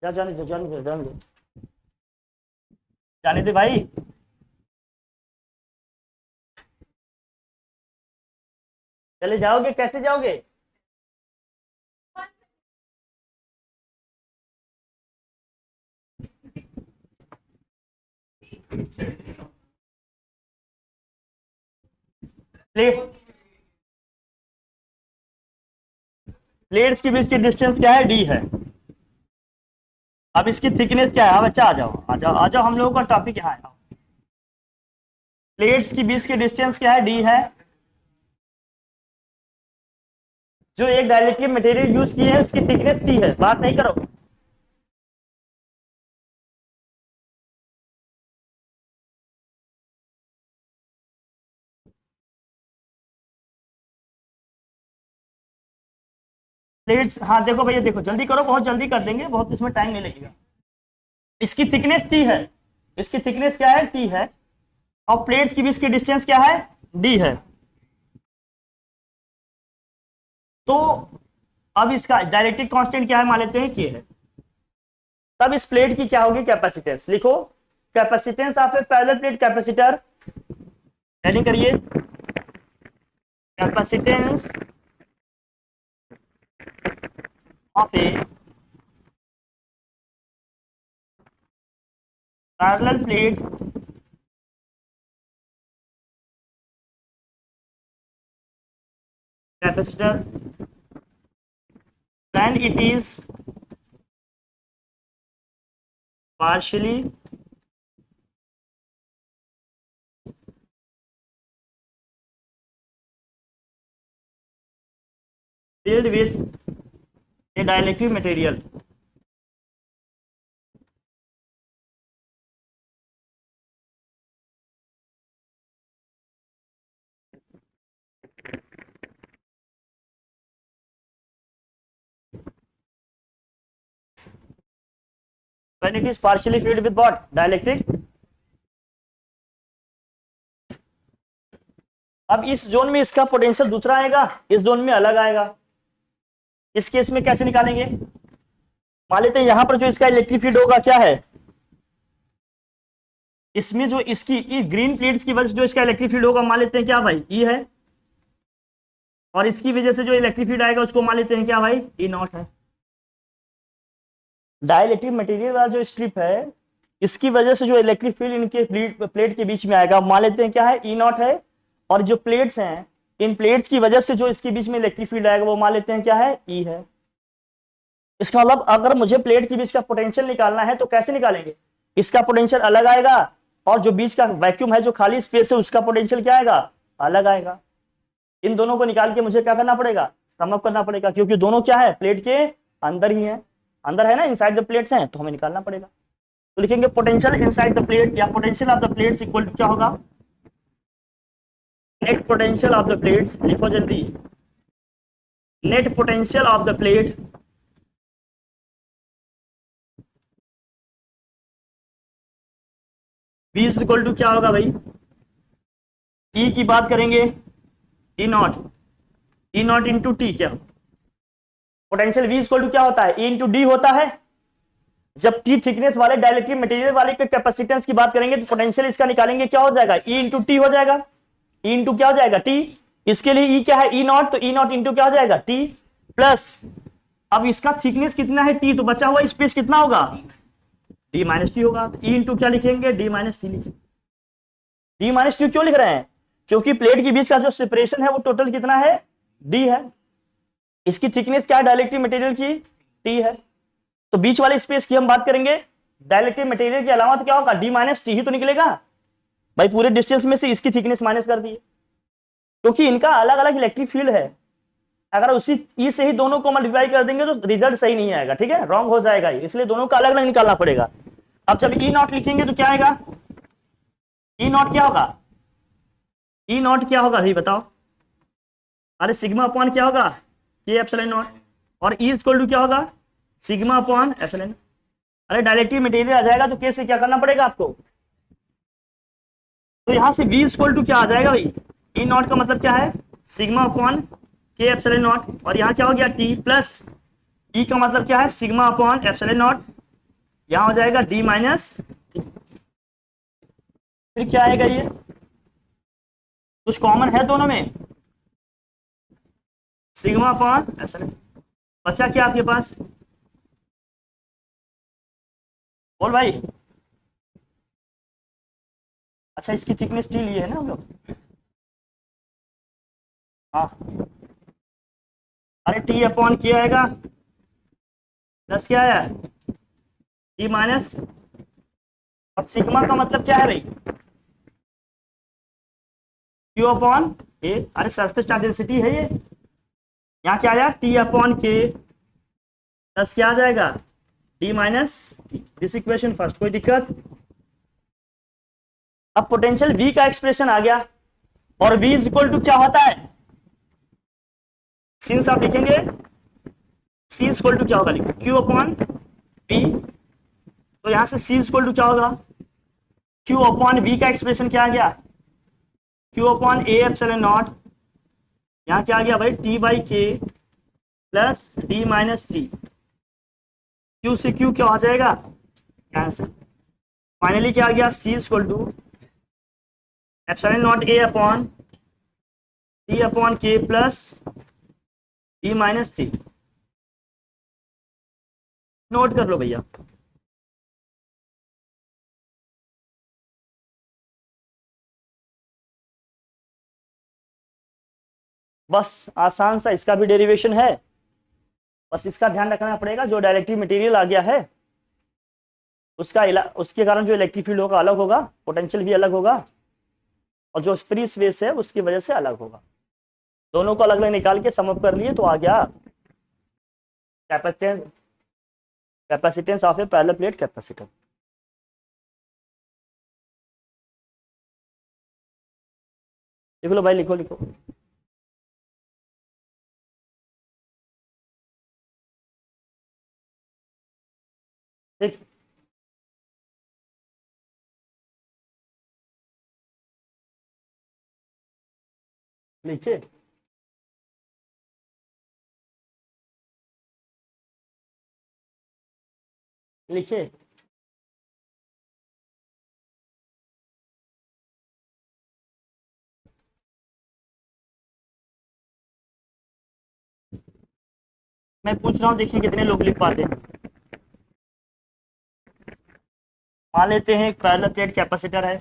जाने दो, जाने दो, जाने दो, जाने दे भाई। चले जाओगे, कैसे जाओगे? प्लेट प्लेट्स के बीच की डिस्टेंस क्या है? डी है। अब इसकी थिकनेस क्या है? अब अच्छा, आ जाओ आ जाओ आ जाओ, हम लोगों का टॉपिक यहाँ है। प्लेट्स के बीच की डिस्टेंस क्या है? डी है। जो एक डाइलेक्ट्रिक मटेरियल यूज किए हैं उसकी थिकनेस टी है। बात नहीं करो। प्लेट्स, हाँ देखो भैया, देखो जल्दी करो, बहुत जल्दी कर देंगे, बहुत इसमें टाइम नहीं लगेगा। इसकी थिकनेस टी है। इसकी थिकनेस क्या है? टी है। और प्लेट्स के बीच की डिस्टेंस क्या है? डी है। तो अब इसका डायरेक्ट्रिक कांस्टेंट क्या है? मान लेते हैं के है। तब इस प्लेट की क्या होगी? कैपेसिटेंस। लिखो, capacitance of a parallel plate capacitor, heading करिए, capacitance of a parallel plate capacitor when it is partially filled with a dielectric material. When it is partially filled with what? Dielectric. अब इस zone में इसका potential दूसरा आएगा, इस zone में अलग आएगा। इस केस में कैसे निकालेंगे? मान लेते हैं यहां पर जो इसका इलेक्ट्रिक फील्ड होगा क्या है? इसमें जो इसकी ग्रीन प्लेट्स की वजह से जो इसका इलेक्ट्रिक फील्ड होगा, मान लेते हैं क्या भाई? ई है। और इसकी वजह से जो इलेक्ट्रिक फील्ड आएगा उसको मान लेते हैं क्या भाई? ई नॉट है। डाइलेक्ट्रिक मटेरियल वाला जो स्ट्रिप है, इसकी वजह से जो इलेक्ट्रिक फील्ड इनके प्लेट के बीच में आएगा, मान लेते हैं क्या है? ई नॉट है। और जो प्लेट्स हैं, इन प्लेट्स की वजह से जो इसके बीच में इलेक्ट्रिक फील्ड आएगा वो मान लेते हैं क्या है? ई है। इसका मतलब अगर मुझे प्लेट के बीच का पोटेंशियल निकालना है तो कैसे निकालेंगे? इसका पोटेंशियल अलग आएगा और जो बीच का वैक्यूम है, जो खाली स्पेस है, उसका पोटेंशियल क्या आएगा? अलग आएगा। इन दोनों को निकाल के मुझे क्या करना पड़ेगा? सम अप करना पड़ेगा, क्योंकि दोनों क्या है? प्लेट के अंदर ही है, अंदर है ना, इनसाइड द प्लेट्स हैं, तो हमें निकालना पड़ेगा। तो लिखेंगे पोटेंशियल इनसाइड द प्लेट या potential of the plates equal to क्या होगा? Net potential of the plates. लिखो जल्दी, net potential of the plate V is equal to क्या होगा भाई? E की बात करेंगे, ई नॉट इंटू टी। क्या पोटेंशियल V इक्वल टू क्या होता है? E इंटू डी होता है। जब T थिकनेस वाले डाइलेक्ट्रिक मटेरियल वाले के कैपेसिटेंस की बात करेंगे तो पोटेंशियल इसका निकालेंगे, क्या हो जाएगा? E इंटू टी हो जाएगा। E इंटू क्या हो जाएगा? टी। इसके लिए E क्या है? ई नॉट, तो ई नॉट इंटू क्या हो जाएगा? टी प्लस, अब इसका थिकनेस कितना है? टी, तो बचा हुआ स्पेस कितना होगा? डी माइनस टी होगा। E इंटू क्या लिखेंगे? डी माइनस टी लिखेंगे। डी माइनस टी क्यों लिख रहे हैं? क्योंकि प्लेट के बीच का जो सेपरेशन है वो टोटल कितना है? डी है। इसकी थिकनेस क्या है डाइलेक्ट्रिक मटेरियल की? टी है। तो बीच वाले स्पेस की हम बात करेंगे, डाइलेक्ट्रिक मटेरियल के अलावा तो क्या होगा? डी माइनस टी ही तो निकलेगा भाई। पूरे डिस्टेंस में से इसकी थिकनेस माइनस कर दिए, क्योंकि इनका अलग अलग इलेक्ट्रिक फील्ड है। अगर उसी ई से ही दोनों को मल्टीप्लाई कर देंगे तो रिजल्ट सही नहीं आएगा, ठीक है, रॉन्ग हो जाएगा, इसलिए दोनों का अलग अलग निकालना पड़ेगा। अब जब ई नॉट लिखेंगे तो क्या आएगा? ई नॉट क्या होगा? ई नॉट क्या होगा भाई बताओ? अरे सिग्मा अपॉन क्या होगा? के एप्सिलॉन नॉट। और ई इक्वल टू क्या होगा? Sigma upon epsilon. अरे डायरेक्टिव मटेरियल आ जाएगा तो के से क्या करना पड़ेगा आपको? तो यहां से V इक्वल टू क्या आ जाएगा भाई? ई नॉट का मतलब क्या है? सिग्मा अपॉन के एप्सिलॉन नॉट, और यहाँ क्या हो गया टी प्लस ई का मतलब क्या है सिग्मा अपॉन एप्सिलॉन नॉट, यहाँ हो जाएगा डी माइनस, फिर क्या आएगा ये, कुछ कॉमन है दोनों में, सिग्मा अपॉन एप्सिलॉन, बचा क्या आपके पास, बोल भाई। अच्छा इसकी थिकनेस टी लिए है ना हम लोग, हाँ, अरे टी अपॉन क्या आएगा प्लस क्या है टी माइनस, और सिग्मा का मतलब क्या है भाई, क्यू अपॉन ए, अरे सरफेस चार्ज डेंसिटी है ये, यहाँ क्या आया टी अपॉन के प्लस क्या आ जाएगा D minus, this equation first, कोई दिक्कत। अब पोटेंशियल V का एक्सप्रेशन आ गया, और V इज इक्वल टू क्या होता है, सिंस आप लिखेंगे C इज इक्वल टू क्या होगा, लिखो Q अपॉन V, तो यहां से C इज इक्वल टू क्या होगा, Q अपॉन V का एक्सप्रेशन क्या आ गया, Q upon A epsilon not, यहाँ क्या आ गया भाई T बाई के plus D minus T, Q से Q क्या हो जाएगा कैंसिल, फाइनली क्या आ गया C is equal to epsilon naught A upon T upon K plus D minus T, note कर लो भैया। बस आसान सा इसका भी डेरिवेशन है, बस इसका ध्यान रखना पड़ेगा, जो डायरेक्टिव मटेरियल आ गया है उसके कारण जो इलेक्ट्रिक फील्ड होगा अलग होगा, पोटेंशियल भी अलग होगा, और जो फ्री स्पेस है उसकी वजह से अलग होगा, दोनों को अलग अलग निकाल के सम अप कर लिए तो आ गया capacitance, capacitance of a parallel plate capacitor. लिख लो भाई, लिखो लिखो। ठीक, लिखिए, लिखिए, मैं पूछ रहा हूँ, देखिए कितने लोग लिख पाते हैं। मान लेते हैं एक पैरेलल प्लेट कैपेसिटर है,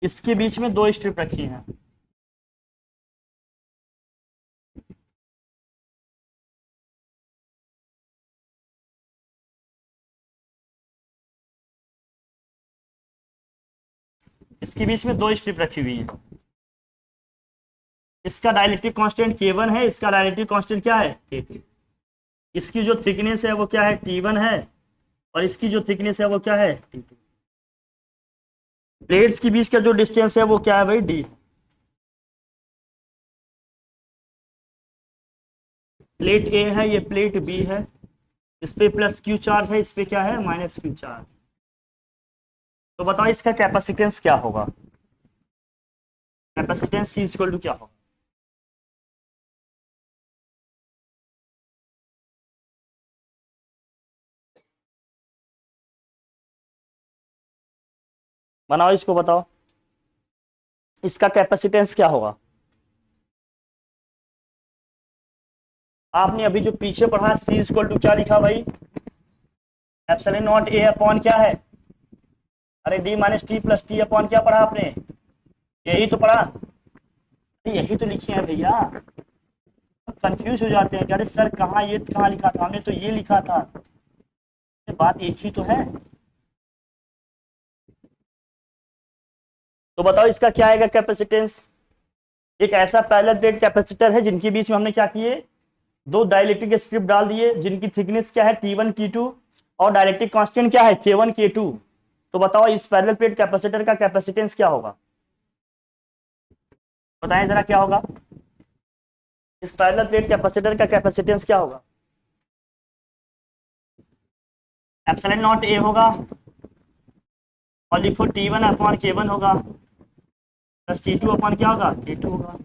इसके बीच में दो स्ट्रिप रखी हैं, इसके बीच में दो स्ट्रिप रखी हुई है, इसका डाइलेक्ट्रिक कांस्टेंट K1 है, इसका डाइलेक्ट्रिक कांस्टेंट क्या है K2, इसकी जो थिकनेस है वो क्या है T1 है, और इसकी जो थिकनेस है वो क्या है T2, प्लेट्स के बीच का जो डिस्टेंस है वो क्या है भाई D, प्लेट A है, ये प्लेट B है, इस पे प्लस Q चार्ज है, इस पे क्या है माइनस Q चार्ज, तो बताओ इसका कैपेसिटेंस क्या होगा, कैपेसिटेंस C इक्वल टू क्या होगा, बनाओ इसको, बताओ इसका कैपेसिटेंस क्या होगा। आपने अभी जो पीछे पढ़ा C इक्वल टू क्या लिखा भाई, एप्सिलॉन नॉट A अपॉन क्या है, अरे D minus T plus T upon क्या पढ़ा आपने, यही तो पढ़ा, यही तो लिखे हैं भैया, कंफ्यूज हो जाते हैं कि अरे सर कहाँ ये कहाँ लिखा था, हमने तो ये लिखा था, बात एक ही तो है। तो बताओ इसका क्या आएगा कैपेसिटेंस, एक ऐसा पैरेलल प्लेट कैपेसिटर है जिनके बीच में हमने क्या किए, दो डाइलेक्ट्रिक स्ट्रिप डाल दिए जिनकी थिकनेस क्या है T1 T2, और डाइलेक्ट्रिक कांस्टेंट क्या है K1 K2, तो बताओ इस पैरेलल प्लेट कैपेसिटर का कैपेसिटेंस क्या होगा, बताएं जरा क्या होगा, इस पैरेलल प्लेट कैपेसिटर का कैपेसिटेंस क्या होगा, एप्सिलॉन नॉट ए होगा और लिखो T1 अपॉन K1 होगा प्लस T2 अपॉन क्या होगा K2 होगा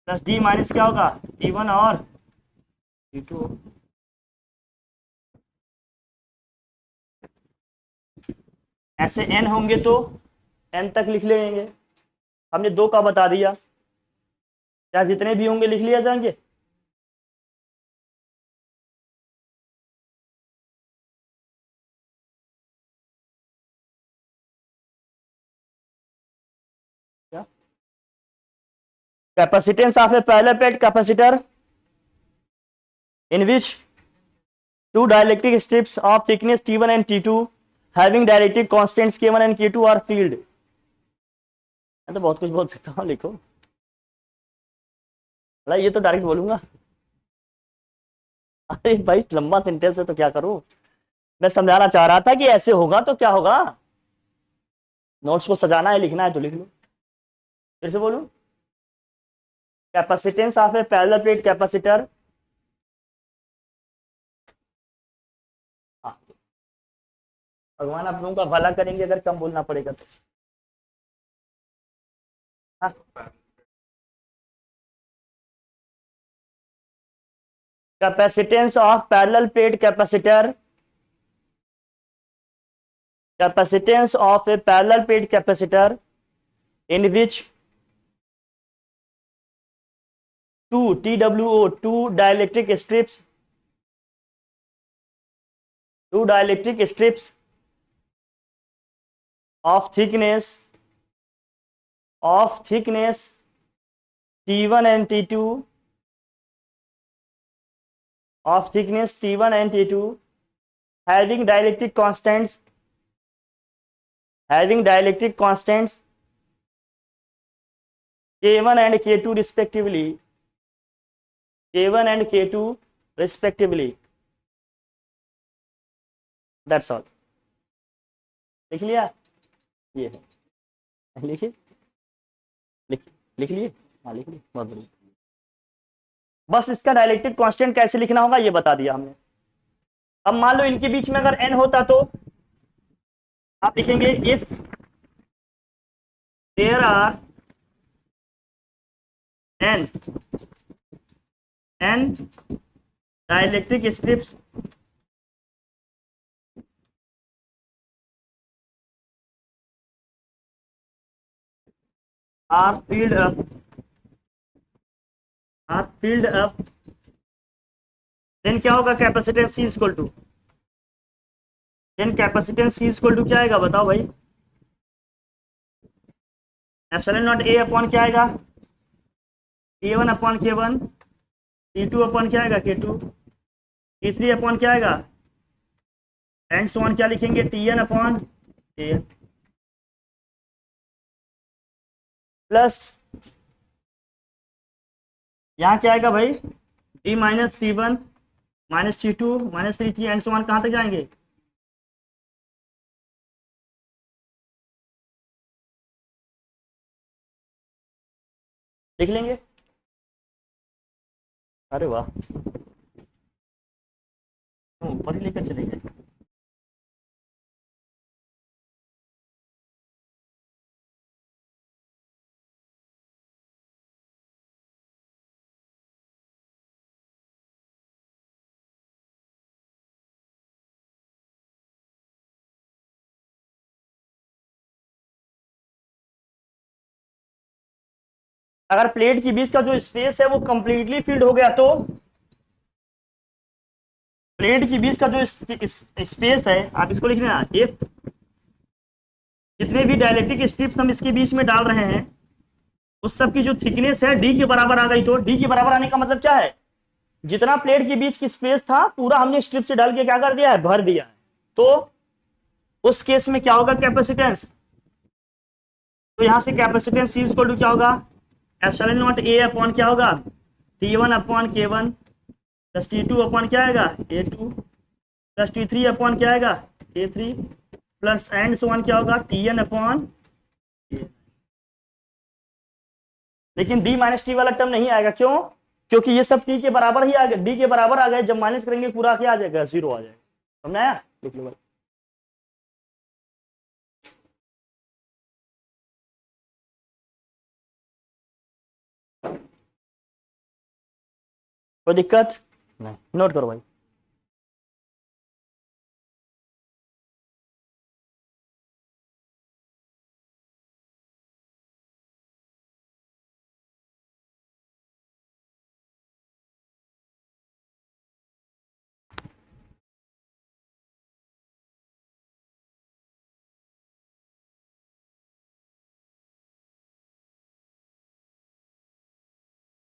प्लस D माइनस क्या होगा T1 और T2। ऐसे n होंगे तो n तक लिख लेंगे। हमने 2 का बता दिया, क्या जितने भी होंगे लिख लिया जाएंगे। क्या capacitance of a parallel plate capacitor in which two dielectric strips of thickness T1 and T2 having dielectric constants K1 and K2 are filled। मैं तो बहुत कुछ बोल सकता हूँ, लिखो। ये तो डायरेक्ट बोलूंगा। अरे भाई लंबा सेंटेंस है तो क्या करूं, मैं समझाना चाह रहा था कि ऐसे होगा तो क्या होगा। नोट्स को सजाना है, लिखना है तो लिख लो। फिर से बोलूं, capacitance of a parallel plate capacitor भगवान आप लोगों का भला करेंगे अगर कम बोलना पड़ेगा तो। Capacitance of parallel plate capacitor, capacitance of a parallel plate capacitor in which two dielectric strips of thickness T1 and T2 having dielectric constants K1 and K2 respectively, that's all। लिख लिया, ये है, लिखिए, लिख लिए, हाँ लिख लिए, बहुत बढ़िया। बस इसका डायलेक्ट्रिक कांस्टेंट कैसे लिखना होगा ये बता दिया हमने। अब मान लो इनके बीच में अगर n होता तो आप लिखेंगे if there are n dielectric strips are filled up then क्या होगा capacitance C equal to, then capacitance C equal to क्या आएगा बताओ भाई। एप्सिलॉन नॉट A अपॉन क्या आएगा K1 upon K1, T2 upon क्या आएगा K2, T3 अपॉन क्या आएगा एंड सो ऑन क्या लिखेंगे Tn अपॉन Kn प्लस यहाँ क्या आएगा भाई D minus T1 minus T2 minus T3 and so on, कहाँ तक जाएंगे लिख लेंगे। अरे वाह, ऊपर ही लेकर चले गए। अगर प्लेट के बीच का जो स्पेस है वो कंप्लीटली फिल्ड हो गया तो प्लेट के बीच का जो स्पेस है आप इसको लिख लेना, इफ जितने भी डायलेक्ट्रिक स्ट्रिप्स हम इसके बीच में डाल रहे हैं उस सब की जो थिकनेस है D के बराबर आ गई, तो D के बराबर आने का मतलब क्या है, जितना प्लेट के बीच की स्पेस था पूरा हमने स्ट्रिप से डाल के क्या कर दिया है भर दिया है। तो उस केस में क्या होगा कैपेसिटेंस, तो यहां से कैपेसिटेंस C इक्वल टू क्या होगा एप्सिलॉन नॉट A अपॉन क्या होगा T1 upon K1 plus T2 upon क्या आएगा K2 प्लस T3 अपॉन क्या आएगा K3 plus and so on क्या होगा Tn अपॉन K। लेकिन D माइनस T वाला टर्म नहीं आएगा, क्यों, क्योंकि ये सब T के बराबर ही आ गए, D के बराबर आ गए, जब माइनस करेंगे पूरा क्या आ जाएगा जीरो आ जाएगा, समझ आया। लिख लो भाई। कोई दिक्कत नहीं, नोट करो भाई।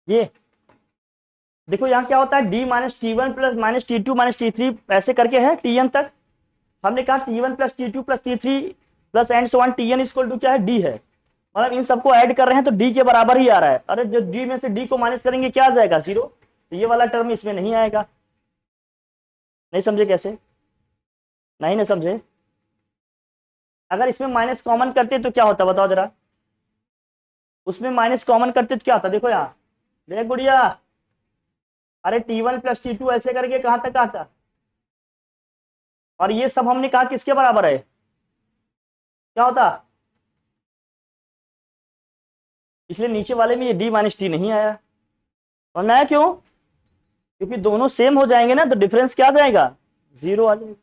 ये देखो यहाँ क्या होता है, D minus T one plus minus T two minus T three ऐसे करके है टी एन तक। हमने कहा T one plus T two plus T three plus and so on T N equal to क्या है, डी है। मतलब इन सबको ऐड कर रहे हैं तो डी के बराबर ही आ रहा है। अरे जब डी में से डी को माइनस करेंगे क्या आ जाएगा, जीरो। तो ये वाला टर्म इसमें नहीं आएगा। नहीं समझे कैसे, नहीं ना समझे। अगर इसमें माइनस कॉमन करते तो क्या होता बताओ जरा, उसमें माइनस कॉमन करते तो क्या होता, देखो यहाँ देख गुड़िया। अरे T one plus T two ऐसे करके कहां तक आता, और ये सब हमने कहा किसके बराबर है, क्या होता। इसलिए नीचे वाले में ये डी माइनस टी नहीं आया। और नया क्यों, क्योंकि दोनों सेम हो जाएंगे ना तो डिफरेंस क्या आ जाएगा, जीरो आ जाएगा।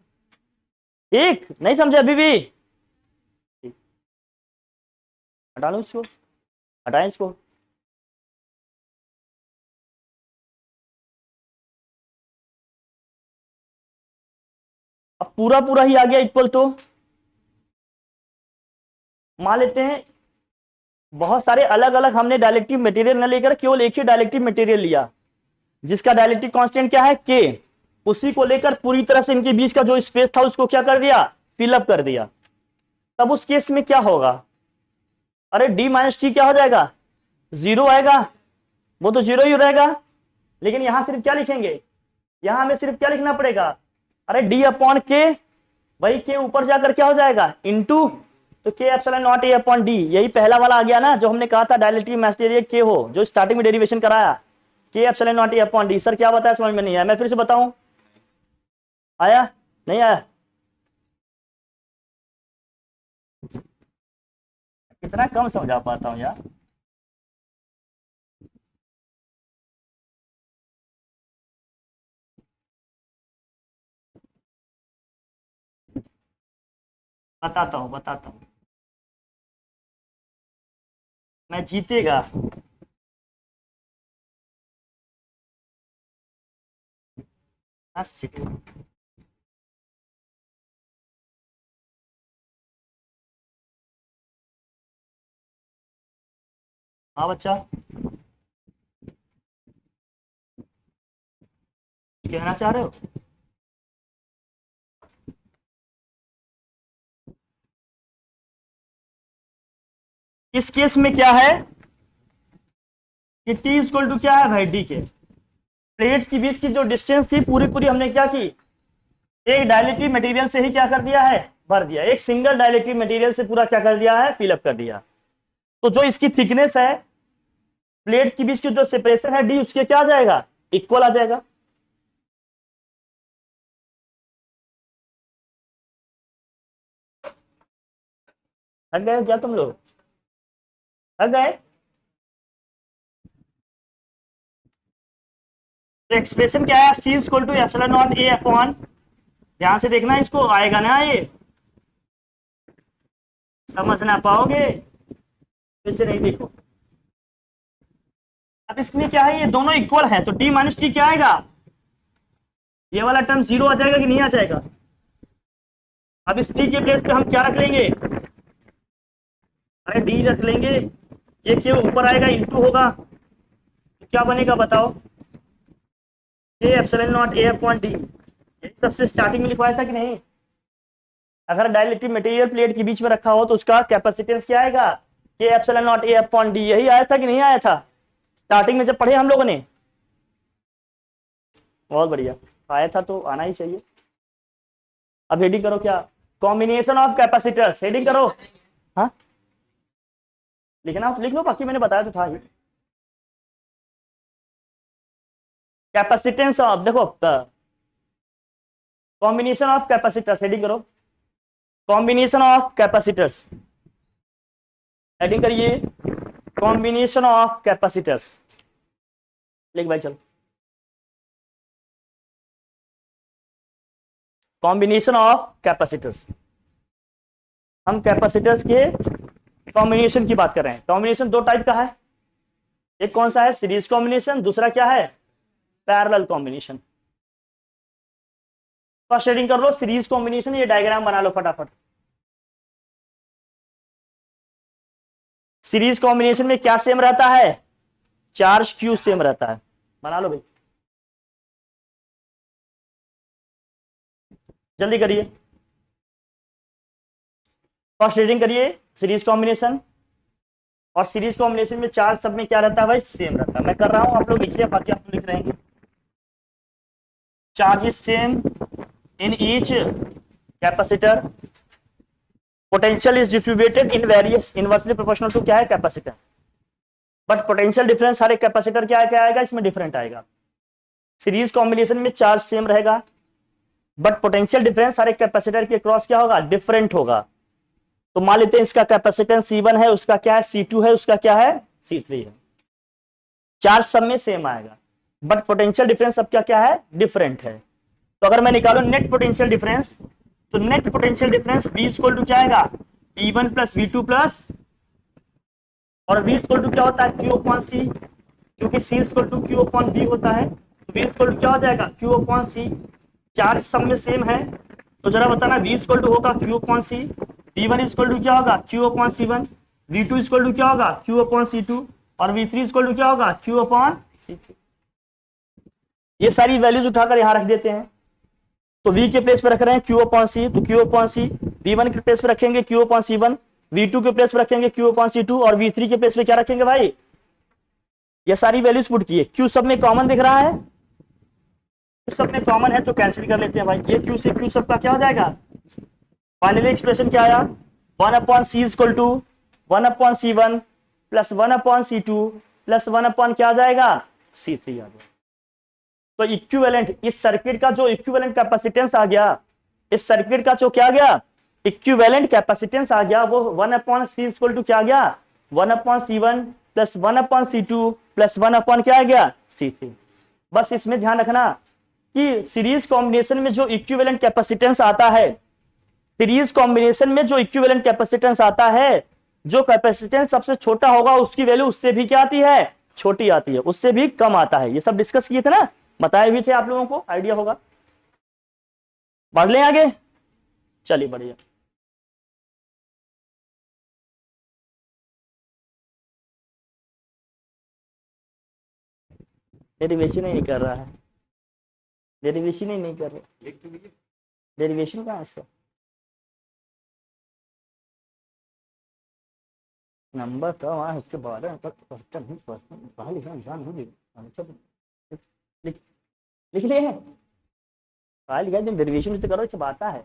ठीक, नहीं समझे अभी भी, हटा लो इसको, हटाएं इसको। अब पूरा पूरा ही आ गया इक्वल, तो मान लेते हैं बहुत सारे अलग अलग हमने डायलेक्टिव मटेरियल न लेकर केवल एक ही डायलेक्टिव मटेरियल लिया जिसका डायलेक्टिव कांस्टेंट क्या है, के। उसी को लेकर पूरी तरह से इनके बीच का जो स्पेस था उसको क्या कर दिया, फिलअप कर दिया। तब उस केस में क्या होगा, अरे डी माइनस टी क्या हो जाएगा, जीरो आएगा। वो तो जीरो ही रहेगा, लेकिन यहां सिर्फ क्या लिखेंगे, यहां हमें सिर्फ क्या लिखना पड़ेगा, अरे डी अपॉन के, वही के ऊपर जाकर क्या हो जाएगा, इनटू, तो के epsilon naught A upon D. यही पहला वाला आ गया ना जो हमने कहा था डायलेक्ट्रिक मटेरियल के हो, जो स्टार्टिंग में डेरिवेशन कराया, के epsilon naught A upon D. Sir क्या बताया समझ में नहीं आया, मैं फिर से बताऊं, आया नहीं आया, कितना कम समझा पाता हूं यार। बताता हूं बताता हूं, मैं जीतेगा। हाँ बच्चा, कहना चाह रहे हो, इस केस में क्या है कि t इक्वल टू क्या है भाई, डी के। प्लेट के बीच की जो डिस्टेंस थी पूरी पूरी हमने क्या की, एक डायलेक्ट्रिक मटेरियल से ही क्या कर दिया है, भर दिया। एक सिंगल डायलेक्ट्रिक मटेरियल से पूरा क्या कर दिया है, फिलअप कर दिया। तो जो इसकी थिकनेस है प्लेट के बीच की जो सेपरेशन है डी, उसके क्या आ जाएगा, इक्वल आ जाएगा। थक गए क्या तुम लोग, थक गए। तो एक्सप्रेशन क्या है, C equal to epsilon naught A upon, ध्यान से देखना इसको, आएगा ना ये, समझ ना पाओगे फिर से नहीं देखो। अब इसमें क्या है, ये दोनों इक्वल है तो डी माइनस टी क्या आएगा, ये वाला टर्म जीरो आ जाएगा कि नहीं आ जाएगा। अब इस टी के प्लेस पे हम क्या रख लेंगे, अरे डी रख लेंगे, ये के ऊपर आएगा इंटू होगा, तो क्या बनेगा बताओ, ए epsilon naught A upon D. यही सबसे स्टार्टिंग में लिखवाया था कि नहीं। अगर डाइलेक्ट्रिक मटेरियल प्लेट के बीच में रखा हो तो उसका कैपेसिटेंस क्या आएगा, के epsilon naught A upon D. यही आया था कि नहीं आया था स्टार्टिंग में जब पढ़े हम लोगों ने, बहुत बढ़िया आया था तो आना ही चाहिए। अब हेडिंग करो क्या, कॉम्बिनेशन ऑफ कैपेसिटर्स, हेडिंग करो। हाँ लिखना तो लिख लो, बाकी मैंने बताया तो था ही। कैपेसिटेंस ऑफ, देखो कॉम्बिनेशन ऑफ कैपेसिटर्स, हेडिंग करो, कॉम्बिनेशन ऑफ कैपेसिटर्स, हेडिंग करिए, कॉम्बिनेशन ऑफ कैपेसिटर्स, लिख भाई चल, कॉम्बिनेशन ऑफ कैपेसिटर्स। हम कैपेसिटर्स के कॉम्बिनेशन की बात कर रहे हैं। कॉम्बिनेशन दो टाइप का है, एक कौन सा है, सीरीज कॉम्बिनेशन, दूसरा क्या है, पैरेलल कॉम्बिनेशन। फर्स्ट रीडिंग कर लो सीरीज कॉम्बिनेशन, ये डायग्राम बना लो फटाफट। सीरीज कॉम्बिनेशन में क्या सेम रहता है, चार्ज क्यू सेम रहता है, बना लो भाई, जल्दी करिए। फर्स्ट रीडिंग करिए सीरीज कॉम्बिनेशन, और सीरीज कॉम्बिनेशन में चार्ज सब में क्या रहता है भाई, सेम रहता है। मैं कर रहा हूं, आप लोग लिखिए, बाकी आप लोग लिख रहे हैं। Charge is same in each capacitor, potential is distributed in various inversely proportional to क्या है, कैपेसिटर, बट पोटेंशियल डिफरेंस हर एक कैपेसिटर क्या आएगा, इसमें डिफरेंट आएगा। सीरीज कॉम्बिनेशन में चार्ज सेम रहेगा, बट पोटेंशियल डिफरेंस हर एक कैपेसिटर के क्रॉस क्या होगा, डिफरेंट होगा। तो मान लेते हैं इसका कैपेसिटेंस C1 है, उसका क्या है C2 है, उसका क्या है C3 है। चार्ज सब में सेम आएगा, बट पोटेंशियल डिफरेंस सब क्या क्या है, डिफरेंट है। तो अगर मैं निकालू नेट पोटेंशियल डिफरेंस, तो net potential difference V equal to क्या आएगा, V1 प्लस V2 प्लस, और V इक्वल टू क्या होता है, Q अपॉन C, क्योंकि C equal to Q upon V होता है, तो V इक्वल टू क्या हो जाएगा, Q अपॉन C। चार्ज सब में सेम है, तो जरा बताना V इक्वल टू होगा Q upon C, V1 equal to क्या होगा, Q upon C1, V2 equal to क्या होगा, Q अपॉन C2, और V3 इक्वल टू क्या होगा, Q अपॉन C3। ये सारी वैल्यूज उठाकर यहां रख देते हैं। तो V के प्लेस पे रख रहे हैं Q अपॉन C, तो Q अपॉन C, V1 के प्लेस पे रखेंगे Q अपॉन C1, V2 के प्लेस पे रखेंगे Q अपॉन C2, और V3 के प्लेस पे क्या रखेंगे भाई, ये सारी वैल्यूज पुट किए। Q सब में कॉमन दिख रहा है, सब में कॉमन है तो कैंसिल कर लेते हैं भाई, ये Q से Q सब का क्या हो जाएगा, फाइनली एक्सप्रेशन क्या आया, 1 upon C equal to 1 upon C1 plus 1 upon C2 plus 1 upon क्या आ जाएगा, C3 आ जाएगा। तो इक्विवेलेंट, इस सर्किट का जो इक्विवेलेंट कैपेसिटेंस आ गया, इस सर्किट का जो क्या गया, इक्विवेलेंट कैपेसिटेंस आ गया, वो 1 अपॉन C इक्वल टू क्या आ गया, 1 upon C1 plus 1 upon C2 plus 1 upon क्या आ गया, C3। बस इसमें ध्यान रखना कि सीरीज कॉम्बिनेशन में जो इक्विवेलेंट कैपेसिटेंस आता है, सीरीज कॉम्बिनेशन में जो इक्विवेलेंट कैपेसिटेंस आता है, जो कैपेसिटेंस सबसे छोटा होगा उसकी वैल्यू उससे भी क्या आती है, छोटी आती है, उससे भी कम आता है। ये सब डिस्कस किए थे ना, बताए भी थे, आप लोगों को आइडिया होगा। बढ़ लें आगे, चलिए बढ़िया। डेरिवेशन ही नहीं कर रहा है, डेरिवेशन ही नहीं कर रहा,
लिख तो लीजिए।
डेरिवेशन कहाँ है इसका, नंबर तो वहाँ उसके बारे में क्वेश्चन ही क्वेश्चन पहले ध्यान हो लिख लिख लिए हैं, पढ़ा लिखा जब डेरिवेशन तो करो, सब आता है।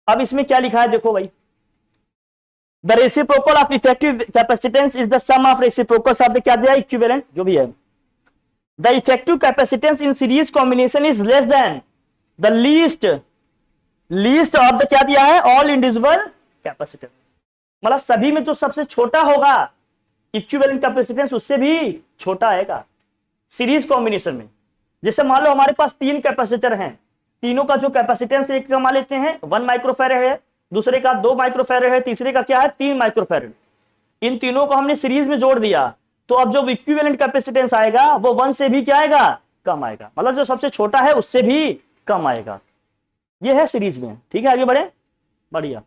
अब इसमें क्या लिखा है देखो भाई, the reciprocal of effective capacitance is the sum of reciprocals of the क्या दिया, इक्विवेलेंट जो भी है। The effective capacitance in series combination is less than the least of the क्या दिया है, ऑल इंडिविजुअल कैपेसिटेंस। मतलब सभी में जो सबसे छोटा होगा इक्विवेलेंट कैपेसिटेंस उससे भी छोटा आएगा सीरीज कॉम्बिनेशन में। जैसे मान लो हमारे पास 3 कैपेसिटर हैं, तीनों का जो कैपेसिटेंस एक का मान लेते हैं 1 माइक्रोफैरेड है, दूसरे का 2 माइक्रोफैरेड है, तीसरे का क्या है 3 माइक्रोफैरेड। इन तीनों को हमने सीरीज में जोड़ दिया, तो अब जो इक्विवेलेंट कैपेसिटेंस आएगा वो 1 से भी क्या आएगा, कम आएगा। मतलब जो सबसे छोटा है उससे भी कम आएगा। ये है सीरीज में, ठीक है, आगे बढ़े, बढ़िया।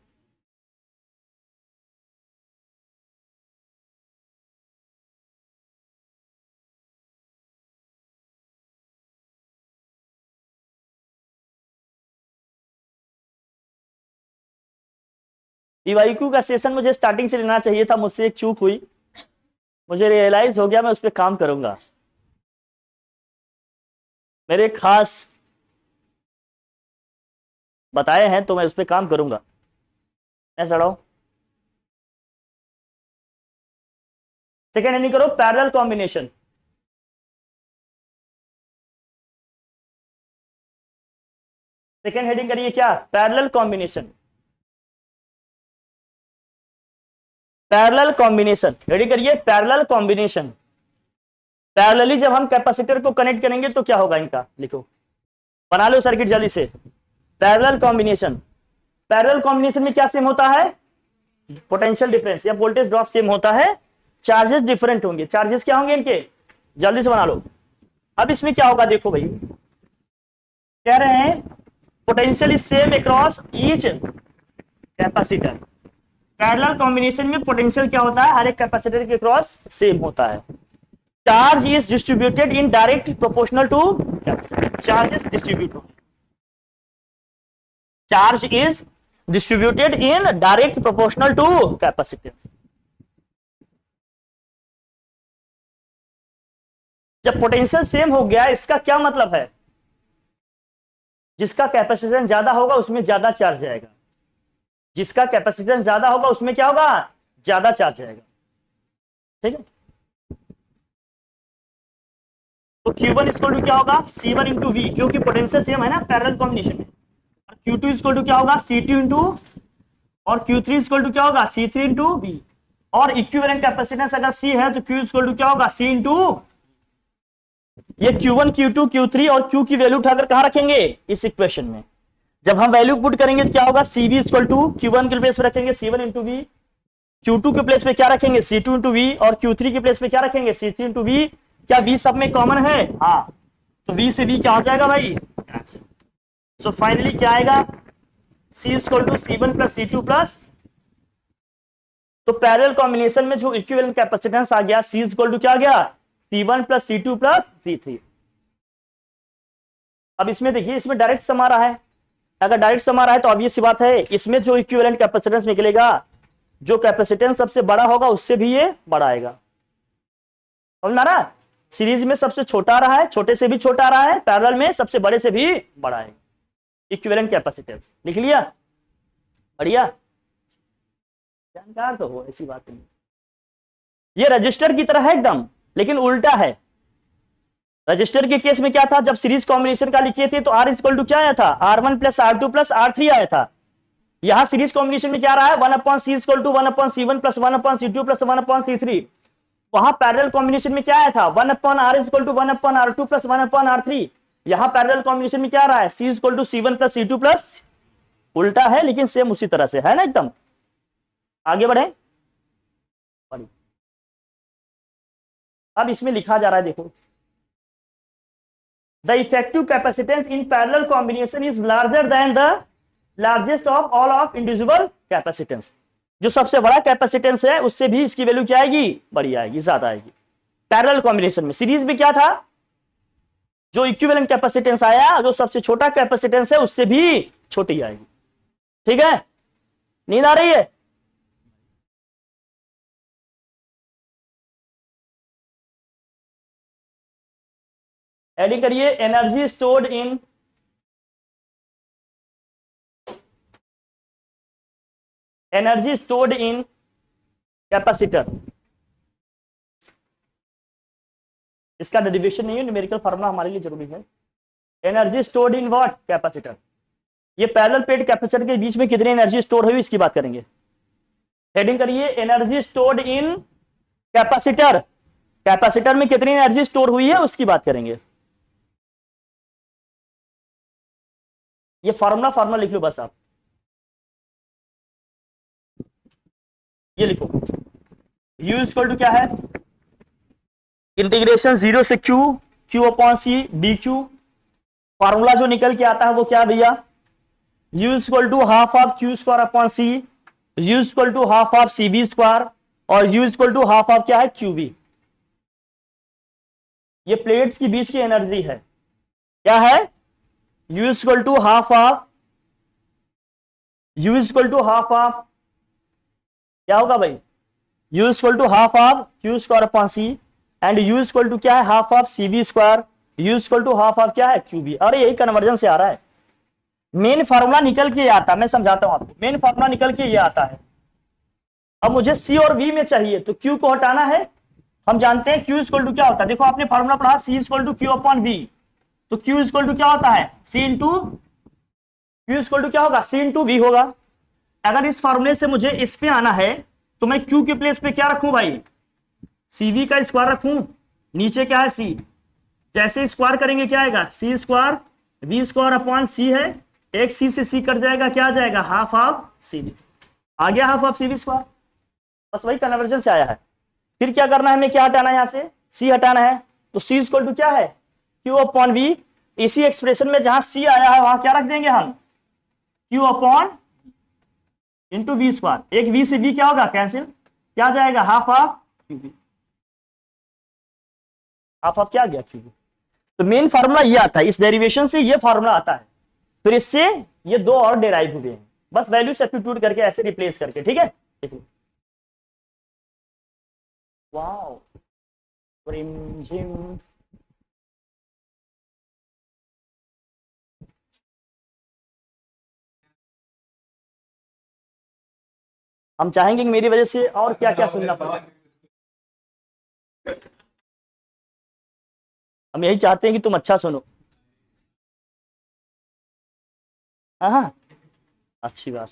पीवाईक्यू का सेशन मुझे स्टार्टिंग से लेना चाहिए था, मुझसे एक चूक हुई, मुझे रियलाइज हो गया, मैं उस पर काम करूंगा। मेरे खास बताए हैं तो मैं उस पर काम करूंगा। ऐसा सेकेंड हेडिंग करो पैरेलल कॉम्बिनेशन। सेकेंड हेडिंग करिए क्या, parallel combination. Parallel combination ready करिए, पैरेलल कॉम्बिनेशन। पैरेलली जब हम कैपेसिटर को कनेक्ट करेंगे तो क्या होगा इनका, लिखो, बना लो सर्किट जल्दी से। पैरेलल कॉम्बिनेशन, पैरेलल कॉम्बिनेशन में क्या सेम होता है, पोटेंशियल डिफरेंस या वोल्टेज ड्रॉप सेम होता है, चार्जेस डिफरेंट होंगे। चार्जेस क्या होंगे इनके, जल्दी से बना लो। अब इसमें क्या होगा देखो भाई, कह रहे हैं potential is same across each capacitor. Parallel combination में पोटेंशियल क्या होता है, हर एक कैपेसिटर के क्रॉस सेम होता है। Charge is distributed in direct proportional to capacitor, charges distribute होंगे, charge is distributed in direct proportional to capacitance. जब पोटेंशियल सेम हो गया, इसका क्या मतलब है, जिसका कैपेसिटेंस ज्यादा होगा उसमें ज्यादा चार्ज जाएगा, जिसका कैपेसिटेंस ज्यादा होगा उसमें क्या होगा, ज्यादा चार्ज जाएगा। ठीक है, तो Q1 इक्वल टू क्या होगा, C1 इंटू वी, क्योंकि पोटेंशियल सेम है ना पैरेलल कॉम्बिनेशन में। और Q2 इक्वल टू क्या होगा, C2 इंटू, और Q3 इक्वल टू क्या होगा, C3 इंटू वी। और इक्विवेलेंट कैपेसिटेंस अगर C है तो Q इक्वल टू क्या होगा, C इंटू, ये Q1 Q2 Q3 और Q की वैल्यू उठाकर कहां रखेंगे, इस इक्वेशन में। जब हम वैल्यू पुट करेंगे तो क्या होगा, CV इक्वल टू Q1 के प्लेस पे रखेंगे C1 इंटू वी, Q2 के प्लेस पे क्या रखेंगे C2 इंटू वी, और Q3 के प्लेस पे क्या रखेंगे C3 इंटू वी। क्या V सब में कॉमन है, हाँ, तो V से V क्या हो जाएगा भाई, सो फाइनली क्या आएगा, C equal to C1 plus C2 plus. तो पैरेलल कॉम्बिनेशन में जो इक्विवेलेंट कैपेसिटेंस आ गया, C इक्वल टू क्या आ गया, C1 plus C2 plus C3। अब इसमें देखिए, इसमें डायरेक्ट सम आ रहा है, अगर डायरेक्ट सम आ रहा है तो ऑब्वियस सी बात है इसमें जो इक्विवेलेंट कैपेसिटेंस निकलेगा, जो कैपेसिटेंस सबसे बड़ा होगा उससे भी ये बड़ा आएगा। समझ में आ रहा है, सीरीज में सबसे छोटा आ रहा है, छोटे से भी छोटा आ रहा है, पैरेलल में सबसे बड़े से भी बड़ा है इक्विवेलेंट कैपेसिटेंस। लिख लिया, बढ़िया, जानकार तो हो, ऐसी बात नहीं। ये रजिस्टर की तरह है एकदम, लेकिन उल्टा है। रजिस्टर के केस में क्या था, जब सीरीज कॉम्बिनेशन का लिखे थे तो R इक्वल टू क्या आया था, R1 plus R2 plus R3 आया था। यहां सीरीज कॉम्बिनेशन में क्या रहा है, 1/C equal to 1/C1 plus 1/C2 plus 1/C3। वहां पैरेलल कॉम्बिनेशन में क्या आया था, 1/R equal to 1/R2 plus 1/R3। यहां पैरेलल कॉम्बिनेशन में क्या रहा है, C equal to C1 plus C2 plus, उल्टा है लेकिन सेम उसी तरह से है ना एकदम। आगे बढ़े, अब इसमें लिखा जा रहा है, देखो, the effective capacitance in parallel combination is larger than the largest of all of individual capacitance. जो सबसे बड़ा कैपेसिटेंस है उससे भी इसकी वैल्यू क्या आएगी, बड़ी आएगी, ज्यादा आएगी। पैरेलल कॉम्बिनेशन में, सीरीज में क्या था, जो इक्विवेलेंट कैपेसिटेंस आया, जो सबसे छोटा कैपेसिटेंस है उससे भी छोटी आएगी। ठीक है, नींद आ रही है, एडिंग करिए, एनर्जी स्टोर्ड इन कैपेसिटर। इसका डेरिवेशन नहीं है, न्यूमेरिकल फार्मूला हमारे लिए जरूरी है। Energy stored in what, capacitor. ये पैरेलल प्लेट कैपेसिटर के बीच में कितनी एनर्जी स्टोर हुई इसकी बात करेंगे। हेडिंग करिए, एनर्जी स्टोर्ड इन कैपेसिटर। कैपेसिटर में कितनी एनर्जी स्टोर हुई है उसकी बात करेंगे। ये फार्मूला लिख लो बस आप, ये लिखो, U इक्वल टू क्या है, इंटीग्रेशन 0 से Q upon C dQ। Formula जो निकल के आता है वो क्या भैया, U equal to half of Q square upon C, U equal to half of CB square, और U equal to half of क्या है, QV। ये प्लेट्स के बीच की एनर्जी है, क्या है, U equal to half of, U equal to half of, क्या होगा भाई, U equal to half of Q square upon C, and U equal to क्या है, half of CB square, U equal to half of क्या है, QB। अरे यही conversion से आ रहा है, मेन फार्मूला निकल के आता है, मैं समझाता हूं आपको, मेन फार्मूला निकल के ये आता है। अब मुझे C और V में चाहिए तो Q को हटाना है, हम जानते हैं Q इक्वल टू क्या होता है, देखो आपने फॉर्मूला पढ़ा C equal to Q upon V, तो Q इक्वल टू क्या होता है C into Q equal to क्या होगा C इंटू V होगा। अगर इस फॉर्मूले से मुझे इस पे आना है तो मैं Q के प्लेस पे क्या रखूं भाई, CV का स्क्वायर रखूं, नीचे क्या है C, जैसे स्क्वायर करेंगे क्या आएगा C square V square upon C है, एक C से C कट जाएगा, क्या आ जाएगा हाफ ऑफ CV, आ गया हाफ ऑफ CV स्क्वायर, बस वही कन्वर्जन से आया है। फिर क्या करना है, हमें क्या हटाना है, यहां से C हटाना है, तो C इक्वल टू क्या है Q अपॉन V, इसी एक्सप्रेशन में जहां C आया है वहां क्या रख देंगे हम Q upon into V square, एक V से V क्या होगा कैंसिल, क्या जाएगा half of QV, half of क्या आ गया QV। तो मेन फार्मूला ये आता है, इस डेरिवेशन से ये फार्मूला आता है, फिर इससे ये दो और डेराइव हुए हैं, बस वैल्यू सब्स्टिट्यूट करके ऐसे रिप्लेस करके, ठीक है। वाओ रिमझिम, हम चाहेंगे कि मेरी वजह से और क्या क्या सुनना पड़े, हम यही चाहते हैं कि तुम अच्छा सुनो। हाँ हाँ अच्छी बात।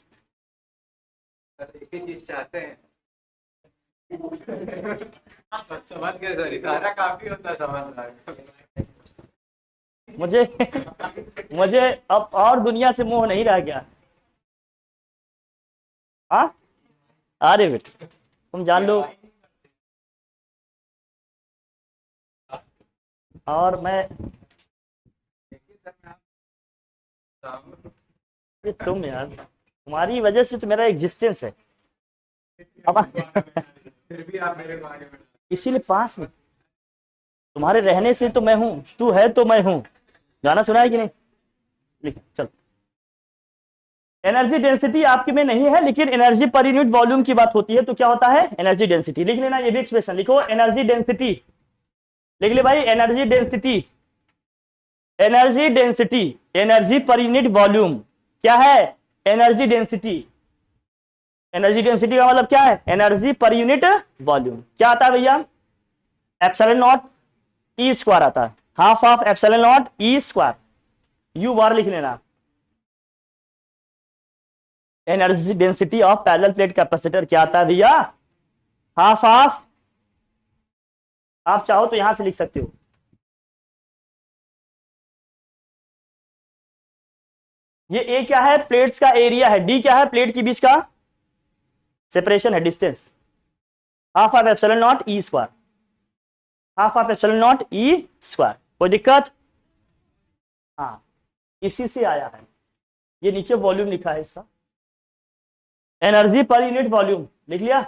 एक ही चीज चाहते हैं। समझ गए सर, इशारा काफी होता है समझना।
मुझे मुझे अब और दुनिया से मोह नहीं रह गया। हाँ अरे बेटा तुम जान लो, और मैं ये तुम यार, तुम्हारी वजह से तो मेरा एग्जिस्टेंस है अब
फिर भी आप मेरे को आगे बढ़ा।
इसीलिए पास में, तुम्हारे रहने से तो मैं हूं, तू है तो मैं हूं, गाना सुना है कि नहीं, लिख चल। एनर्जी डेंसिटी आपके में नहीं है, लेकिन एनर्जी पर यूनिट वॉल्यूम की बात होती है तो क्या होता है एनर्जी डेंसिटी, लिख लेना, ये भी एक्सप्रेशन लिखो, एनर्जी डेंसिटी, लिख ले भाई energy density, energy density, energy per unit volume क्या है एनर्जी डेंसिटी, एनर्जी डेंसिटी का मतलब क्या है एनर्जी पर यूनिट वॉल्यूम, क्या आता है भैया एप्सिलॉन नॉट ई स्क्वायर आता है, half of epsilon naught E square, U bar लिख लेना, energy density of parallel plate capacitor क्या आता है भैया हाफ ऑफ, आप चाहो तो यहां से लिख सकते हो, ये ए क्या है प्लेट्स का एरिया है, डी क्या है प्लेट के बीच का सेपरेशन है distance, half of epsilon naught E square, half of epsilon naught E square, कोई दिक्कत, हाँ इसी से आया है, ये नीचे वॉल्यूम लिखा है इसका, एनर्जी पर यूनिट वॉल्यूम लिख लिया,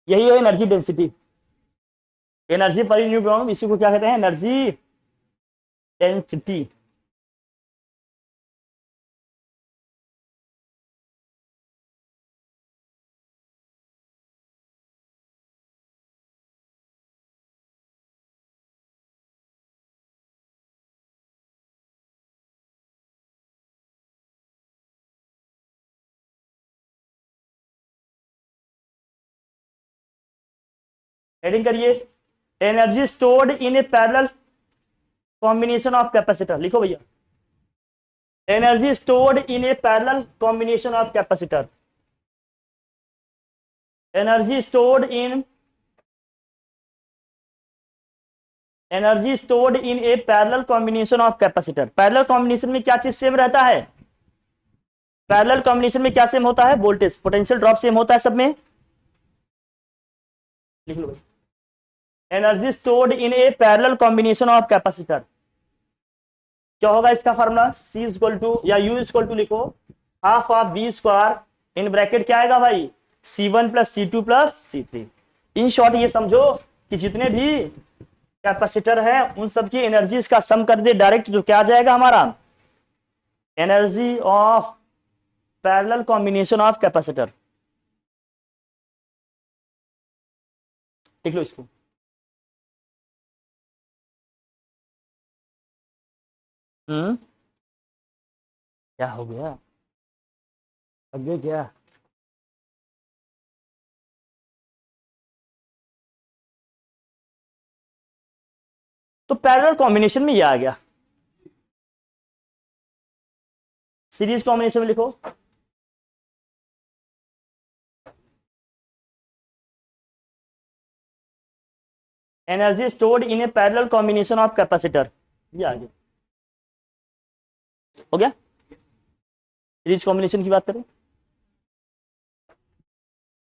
यही है energy density, energy per unit volume, इसी को क्या कहते हैं एनर्जी डेंसिटी। हेडिंग करिए, energy stored in a parallel combination of capacitor, लिखो भैया, energy stored in a parallel combination of capacitor, energy stored in, energy stored in a parallel combination of capacitor, parallel combination में क्या चीज same रहता है, parallel combination में क्या same होता है वोल्टेज पोटेंशियल ड्रॉप सेम होता है सब में, लिख लो, energy stored in a parallel combination of capacitor, क्या होगा इसका फार्मूला C इक्वल टू या U इक्वल टू लिखो half of V square in bracket क्या आएगा भाई C1 plus C2 plus C3, in short ये समझो कि जितने भी कैपेसिटर है उन सब की एनर्जी इसका सम कर दे डायरेक्ट, जो क्या आ जाएगा हमारा energy of parallel combination of capacitor, लिख लो इसको, क्या हो गया, अब ये क्या तो पैरेलल कॉम्बिनेशन में ये आ गया। सीरीज कॉम्बिनेशन में लिखो, energy stored in a parallel combination of capacitor, ये आ गया। हो गया। सीरीज कॉम्बिनेशन की बात करें,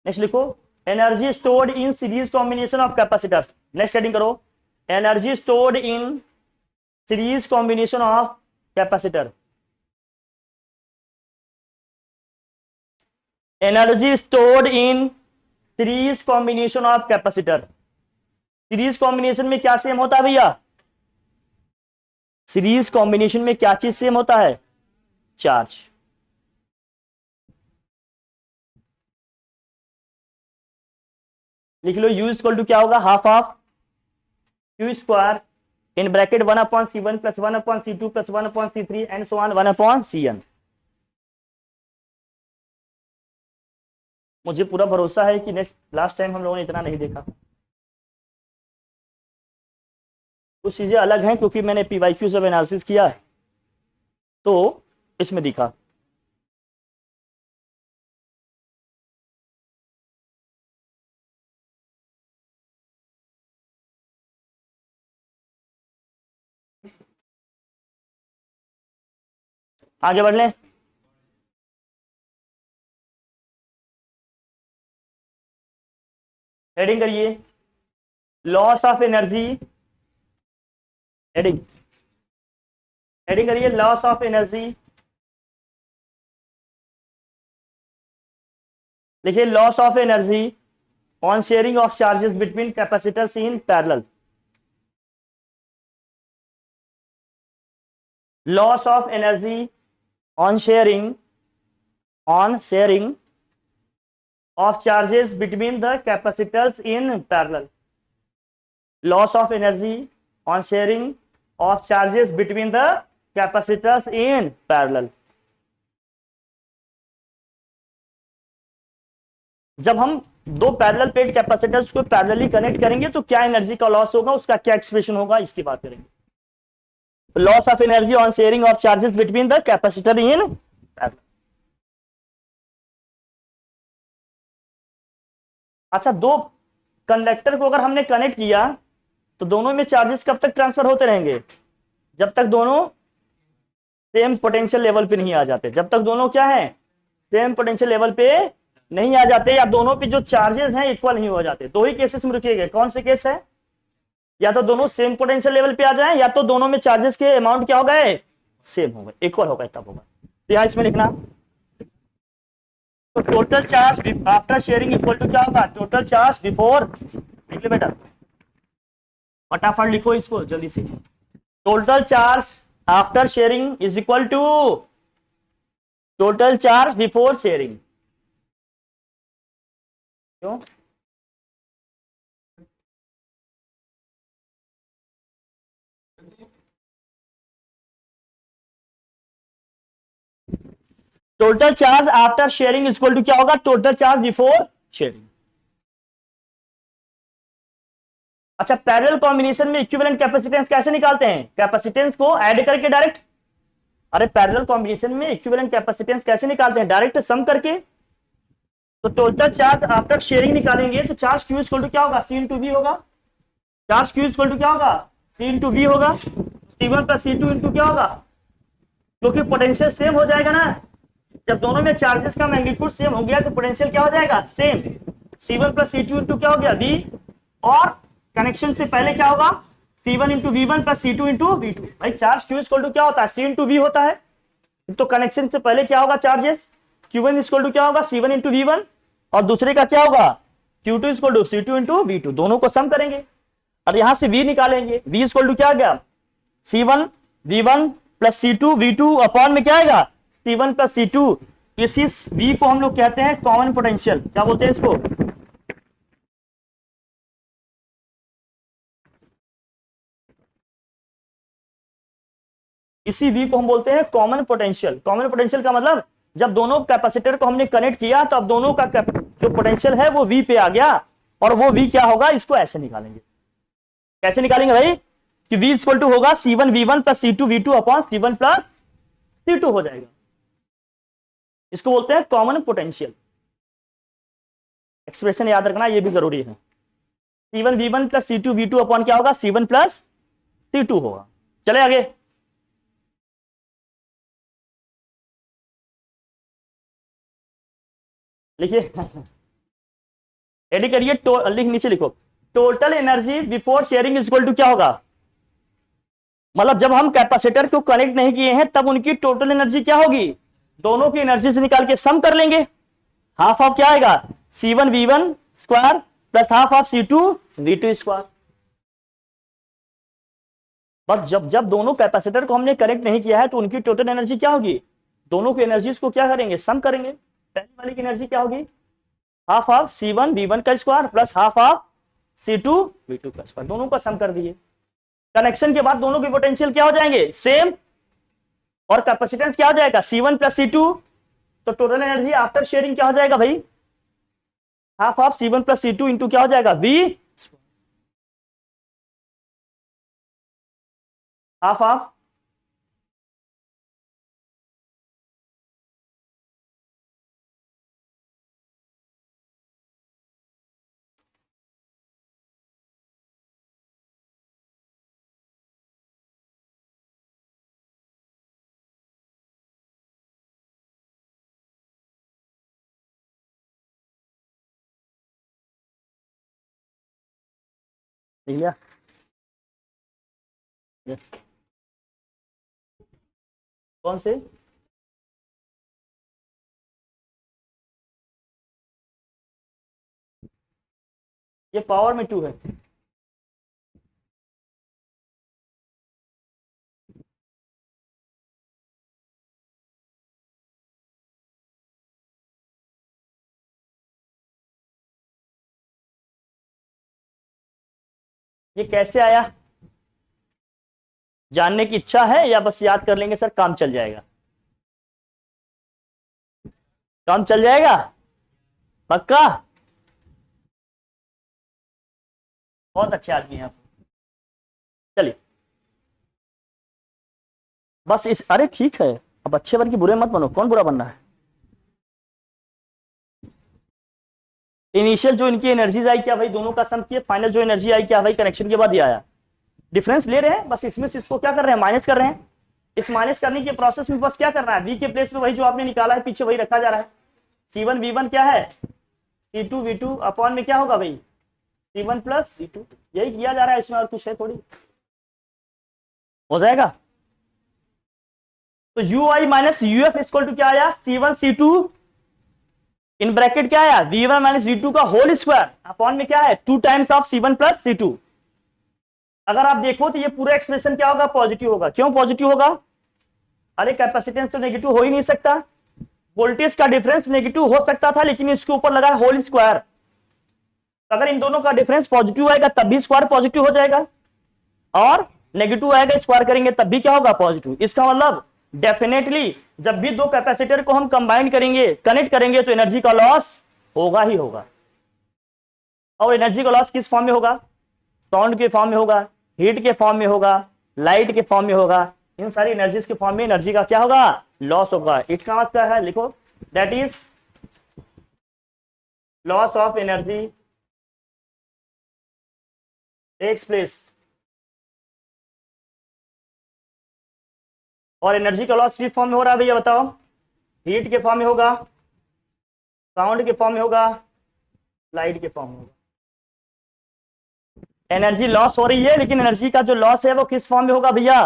नेक्स्ट लिखो, energy stored in series combination of capacitor. Next heading करो, energy stored in series combination of capacitor. Energy stored in series combination of capacitor. Series combination में क्या सेम होता है भैया? सीरीज कॉम्बिनेशन में क्या चीज सेम होता है? चार्ज। लिख लो, U इक्वल टू क्या होगा? Half of Q square in bracket 1/C1 plus 1/C2 plus 1/C3 and so on 1/Cn। मुझे पूरा भरोसा है कि नेक्स्ट लास्ट टाइम हम लोगों ने इतना नहीं देखा। कुछ चीजें अलग हैं क्योंकि मैंने PYQ सब एनालिसिस किया है तो इसमें दिखा। आगे बढ़ लें। हेडिंग करिए, loss of energy. Heading heading करिए, लॉस ऑफ एनर्जी। लिखिए, loss of energy on sharing of charges between capacitors in parallel. Loss of energy on sharing of charges between the capacitors in parallel. Loss of energy on sharing of charges between the capacitors in parallel. जब हम दो parallel plate capacitors को parallelly connect करेंगे तो क्या energy का loss होगा, उसका क्या एक्सप्रेशन होगा, इसकी बात करेंगे। Loss of energy on sharing of charges between the capacitor in parallel. अच्छा, दो कंडक्टर को अगर हमने कनेक्ट किया तो दोनों में चार्जेस कब तक ट्रांसफर होते रहेंगे? जब तक दोनों सेम पोटेंशियल लेवल पे नहीं आ जाते। जब तक दोनों क्या है? सेम पोटेंशियल लेवल पे नहीं आ जाते, या दोनों पे जो चार्जेस हैं इक्वल नहीं हो जाते। दो ही केसेस में रुकिएगा। कौन से केस है? या तो दोनों सेम पोटेंशियल लेवल पे आ जाए, या तो दोनों में चार्जेस के अमाउंट क्या हो गए? सेम हो गए, इक्वल हो गए, तब होगा। तो यहां इसमें लिखना, तो total charge after sharing equal to क्या होगा? Total charge before. लिख लो बेटा, फटाफट लिखो इसको जल्दी से। Total charge after sharing is equal to total charge before sharing. क्यों? Total charge after sharing is equal to क्या होगा? Total charge before sharing. अच्छा, पैरेलल कॉम्बिनेशन में इक्विवेलेंट कैपेसिटेंस कैसे निकालते हैं? कैपेसिटेंस को ऐड करके डायरेक्ट। अरे पैरेलल कॉम्बिनेशन में इक्विवेलेंट कैपेसिटेंस कैसे निकालते हैं? डायरेक्ट सम करके। तो टोटल चार्ज आफ्टर शेयरिंग निकालेंगे तो चार्ज Q इक्वल टू क्या होगा? C इंटू V होगा। चार्ज Q इक्वल टू क्या होगा? C इंटू V होगा। C1 प्लस C2 इंटू क्या होगा? क्योंकि पोटेंशियल सेम हो जाएगा ना। जब दोनों में चार्जेस का मैग्नीट्यूड सेम हो गया तो पोटेंशियल क्या हो जाएगा? Same. C1 plus C2 into क्या हो गया? V। और कनेक्शन से पहले क्या होगा? C1 into V1 plus C2 into V2। भाई चार्ज Q इक्वल टू क्या होता है? C इंटू V होता है। तो कनेक्शन से पहले क्या होगा? चार्जेस Q1 इक्वल टू क्या होगा? C1 इंटू V1, और दूसरे का क्या होगा? Q2 equal to C2 into V2। दोनों को सम करेंगे और यहां से V निकालेंगे। V इक्वल टू क्या आ गया? C1 V1 plus C2 V2 upon में क्या आएगा? C1 plus C2। इसी V को हम लोग कहते हैं कॉमन पोटेंशियल। क्या बोलते हैं इसको? इसी V को हम बोलते हैं कॉमन पोटेंशियल। कॉमन पोटेंशियल का मतलब जब दोनों कैपेसिटर को हमने कनेक्ट किया तो अब दोनों का जो पोटेंशियल है वो V पे आ गया, और वो V क्या होगा? इसको ऐसे निकालेंगे। कैसे निकालेंगे भाई? कि V इक्वल टू होगा C1V1 plus C2V2 upon C1 plus C2 हो जाएगा। इसको बोलते हैं कॉमन पोटेंशियल। एक्सप्रेशन याद रखना, ये भी जरूरी है। C1V1 प्लस C2V2 अपॉन क्या होगा, C1 प्लस C2 होगा। चले आगे। लिखिए, रेडी करिए। लिख, नीचे लिखो, total energy before sharing is equal to क्या होगा, मतलब जब हम कैपेसिटर को कनेक्ट नहीं किए हैं तब उनकी टोटल एनर्जी क्या होगी, दोनों की एनर्जी से निकाल के सम कर लेंगे। हाफ ऑफ क्या आएगा, C1V1 square plus half of C2V2 square. But जब जब दोनों कैपेसिटर को हमने कनेक्ट नहीं किया है तो उनकी टोटल एनर्जी क्या होगी, दोनों की एनर्जीज को क्या करेंगे, सम करेंगे। पहली वाली की एनर्जी क्या होगी, हाफ ऑफ C1V1 का square plus half of C2V2 का स्क्वायर, दोनों का सम कर दिए। कनेक्शन के बाद दोनों के पोटेंशियल क्या हो जाएंगे, सेम, और कैपेसिटेंस क्या हो जाएगा, C1 प्लस C2। तो टोटल एनर्जी आफ्टर शेयरिंग क्या हो जाएगा भाई, half of C1 plus C2 into क्या हो जाएगा, V, हाफ ऑफ लिख लिया, यस। कौन से, ये पावर में 2 है। ये कैसे आया, जानने की इच्छा है या बस याद कर लेंगे सर काम चल जाएगा, काम चल जाएगा पक्का, बहुत अच्छे आदमी हैं आप। चलिए बस इस, अरे ठीक है, अब अच्छे बन के बुरे मत बनो, कौन बुरा बनना है। इनिशियल जो इनकी एनर्जीज आई क्या भाई, दोनों का सम किए, फाइनल जो एनर्जी आई क्या भाई, कनेक्शन के बाद ये आया। डिफरेंस ले रहे हैं बस, इसमें से इसको क्या कर रहे हैं, माइनस कर रहे हैं। इस माइनस करने के प्रोसेस में बस क्या करना है, V के प्लेस में वही जो आपने निकाला है पीछे वही रखा जा रहा है। C1V1 क्या है, C2V2 अपॉन में क्या होगा भाई, C1 प्लस C2, यही किया जा रहा है, इसमें और कुछ है थोड़ी, हो जाएगा। तो UI minus UF equal to क्या आया, C1C2 इन ब्रैकेट क्या आया, V1 माइनस V2 का होल स्क्वायर अपॉन में क्या है, 2 times of C1 plus C2। अगर आप देखो तो ये पूरा एक्सप्रेशन क्या होगा, पॉजिटिव होगा। क्यों पॉजिटिव होगा, अरे कैपेसिटेंस तो नेगेटिव हो ही नहीं सकता, वोल्टेज का डिफरेंस नेगेटिव हो सकता था लेकिन इसके ऊपर लगा होल स्क्वायर, अगर इन दोनों का डिफरेंस पॉजिटिव आएगा तब भी स्क्वायर पॉजिटिव हो जाएगा, और नेगेटिव आएगा स्क्वायर करेंगे तब भी क्या होगा, पॉजिटिव। इसका मतलब डेफिनेटली जब भी दो कैपेसिटर को हम कंबाइन करेंगे, कनेक्ट करेंगे, तो एनर्जी का लॉस होगा ही होगा। और एनर्जी का लॉस किस फॉर्म में होगा, साउंड के फॉर्म में होगा, हीट के फॉर्म में होगा, लाइट के फॉर्म में होगा, इन सारी एनर्जीज के फॉर्म में एनर्जी का क्या होगा, लॉस होगा। इसका मतलब क्या है, लिखो, that is loss of energy takes place. और एनर्जी का लॉस किस फॉर्म में हो रहा है भैया बताओ, हीट के फॉर्म में होगा, साउंड के फॉर्म में होगा, लाइट के फॉर्म में होगा। एनर्जी लॉस हो रही है लेकिन एनर्जी का जो लॉस है वो किस फॉर्म में होगा भैया,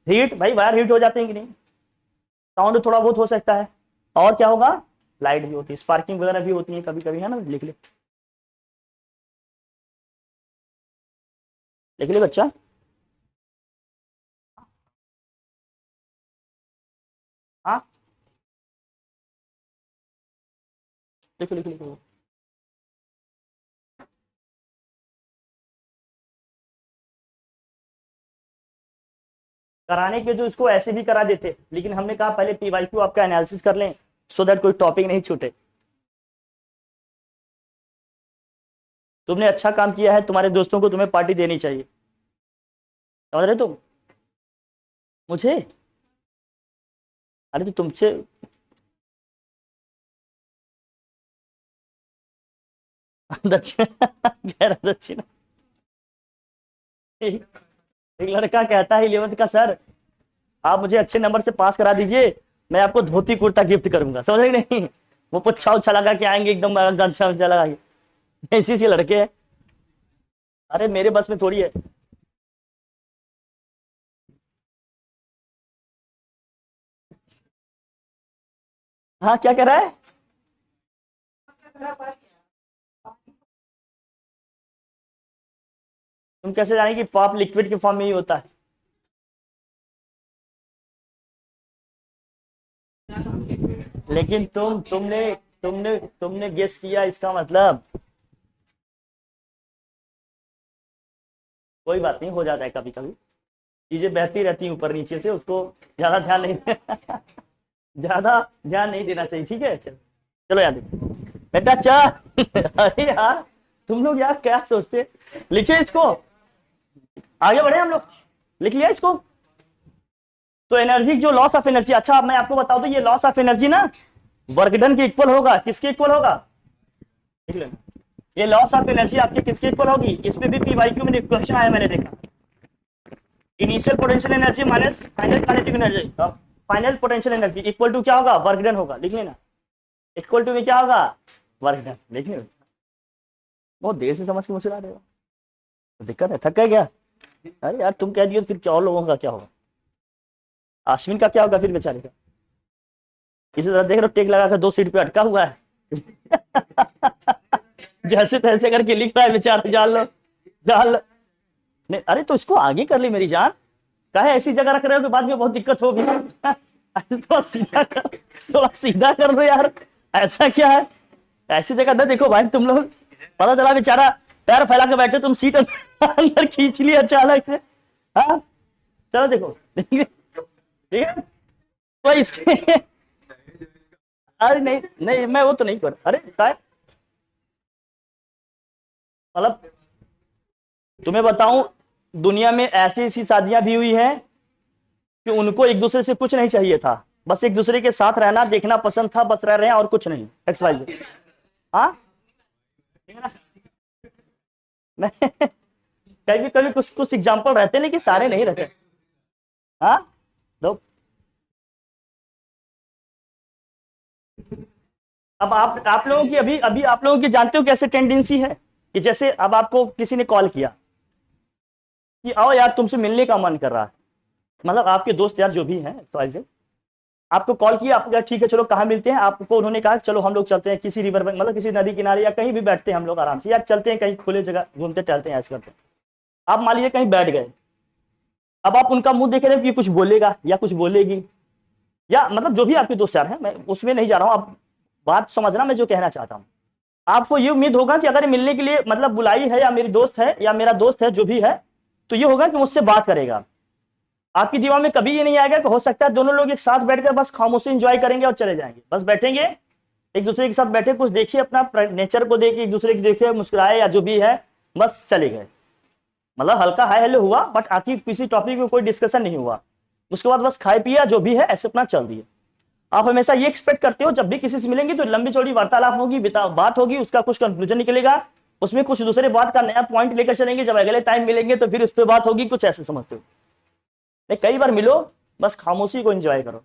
हीट, भाई वायर हीट हो जाते हैं कि नहीं, साउंड थोड़ा बहुत हो सकता है, और क्या होगा, लाइट भी होती है, स्पार्किंग वगैरह भी होती है कभी कभी, है ना, लिख ले, लिख ले बच्चा, हाँ लिखो लिखो लिखो। कराने के जो इसको ऐसे भी करा देते, लेकिन हमने कहा पहले PYQ आपका एनालिसिस कर लें सो दैट कोई टॉपिक नहीं छूटे। तुमने अच्छा काम किया है, तुम्हारे दोस्तों को तुम्हें पार्टी देनी चाहिए। समझ रहे तुम मुझे? अरे तो तुमसे दक्षिण कह रहा दक्षिण। एक एक लड़का कहता है 11th का, सर आप मुझे अच्छे नंबर से पास करा दीजिए, मैं आपको धोती कुर्ता गिफ्ट करूंगा। समझ रहे नहीं? वो पुच्छा उच्छा लगा के आएंगे एकदम अच्छा उच्छा लगा के, ऐसी सी लड़के हैं। अरे मेरे बस में थोड़ी है। हाँ क्या कह रहा है? तुम कैसे जाने कि पॉप लिक्विड के फॉर्म में ही होता है? लेकिन तुमने गेस किया, इसका मतलब कोई बात नहीं, हो जाता है कभी कभी, चीजें बहती रहती हैं ऊपर नीचे से, उसको ज्यादा ध्यान नहीं ज्यादा ध्यान नहीं देना चाहिए। ठीक है चलो चलो यार देखो बेटा चल अरे यार तुम लोग यार क्या सोचते, लिखिए इसको, आगे बढ़े हम लोग। लिख लिया इसको। तो एनर्जी जो लॉस ऑफ एनर्जी, अच्छा मैं आपको बता दूं, ये लॉस ऑफ एनर्जी ना वर्क डन के इक्वल होगा। किसके इक्वल होगा? देख लेना, ये लॉस ऑफ एनर्जी आपके किसके इक्वल होगी? इसमें भी पीवाईक्यू में क्वेश्चन आया, मैंने देखा। Initial potential energy minus final kinetic energy, final potential energy equal to क्या होगा? वर्क डन होगा। लिख लेना, इक्वल टू में क्या होगा? Work done. लिख लेना, बहुत देर से समझ के मुझे आ रहे हो, तो दिक्कत है, थक गए क्या? अरे यार तुम कह दिए तो फिर क्या और लोगों का क्या होगा? अश्विन का क्या होगा फिर बेचारे का? इसी तरह देख रहे हो टेक लगा कर 2 सीट पे अटका हुआ है जैसे तैसे करके लिख रहा है बेचारा, जान लो जान लो। नहीं अरे तो इसको आगे कर ली मेरी जान, काहे ऐसी जगह रख रहे हो कि बाद में बहुत दिक्कत होगी थोड़ा सीधा कर, थोड़ा सीधा कर दो यार, ऐसा क्या है? ऐसी जगह ना देखो भाई तुम लोग, पता चला बेचारा पैर फैला के बैठे, तुम सीट अंदर खींच लिया अचानक से। हाँ चलो देखो ठीक है, तो इसके अरे नहीं नहीं मैं वो तो नहीं कर, अरे काय मतलब तुम्हें बताऊं, दुनिया में ऐसी ऐसी शादियां भी हुई हैं कि उनको एक दूसरे से कुछ नहीं चाहिए था, बस एक दूसरे के साथ रहना देखना पसंद था, बस रह रहे हैं और कुछ नहीं, एक्स वाई जेड। हाँ कभी कभी कुछ कुछ एग्जाम्पल रहते हैं लेकिन सारे नहीं रहते। हाँ दो। अब आप लोगों की अभी अभी आप लोगों की जानते हो कैसे टेंडेंसी है कि जैसे अब आपको किसी ने कॉल किया कि आओ यार तुमसे मिलने का मन कर रहा है, मतलब आपके दोस्त यार जो भी हैं XYZ, आपको कॉल किया, आपको कहा ठीक है चलो कहाँ मिलते हैं, आपको उन्होंने कहा चलो हम लोग चलते हैं किसी रिवर बैंक, मतलब किसी नदी किनारे या कहीं भी बैठते हैं हम लोग आराम से, यार चलते हैं कहीं खुले जगह घूमते टहलते हैं, ऐसे करते हैं। आप मान लीजिए कहीं बैठ गए, अब आप उनका मुंह देख रहे हो कि कुछ बोलेगा या कुछ बोलेगी, या मतलब जो भी आपके दोस्त यार हैं, मैं उसमें नहीं जा रहा हूँ, आप बात समझना मैं जो कहना चाहता हूँ। आपको ये उम्मीद होगा कि अगर मिलने के लिए मतलब बुलाई है या मेरी दोस्त है या मेरा दोस्त है जो भी है, तो ये होगा कि मुझसे बात करेगा। आपकी दिमाग में कभी ये नहीं आएगा कि हो सकता है दोनों लोग एक साथ बैठकर बस खामोशी एंजॉय करेंगे और चले जाएंगे, बस बैठेंगे एक दूसरे के साथ, बैठे कुछ देखिए अपना नेचर को देखिए, एक दूसरे को देखिए, मुस्कुराए या जो भी है, बस चले गए, मतलब हल्का हाय हेलो हुआ बट आखिर किसी टॉपिक में कोई डिस्कशन नहीं हुआ, उसके बाद बस खाए पिया जो भी है ऐसे अपना चल दिए। आप हमेशा ये एक्सपेक्ट करते हो जब भी किसी से मिलेंगे तो लंबी चौड़ी वार्तालाप होगी, बात होगी, उसका कुछ कंक्लूजन निकलेगा, उसमें कुछ दूसरे बात का नया पॉइंट लेकर चलेंगे, जब अगले टाइम मिलेंगे तो फिर उस पर बात होगी, कुछ ऐसे समझते हो। कई बार मिलो, बस खामोशी को एंजॉय करो,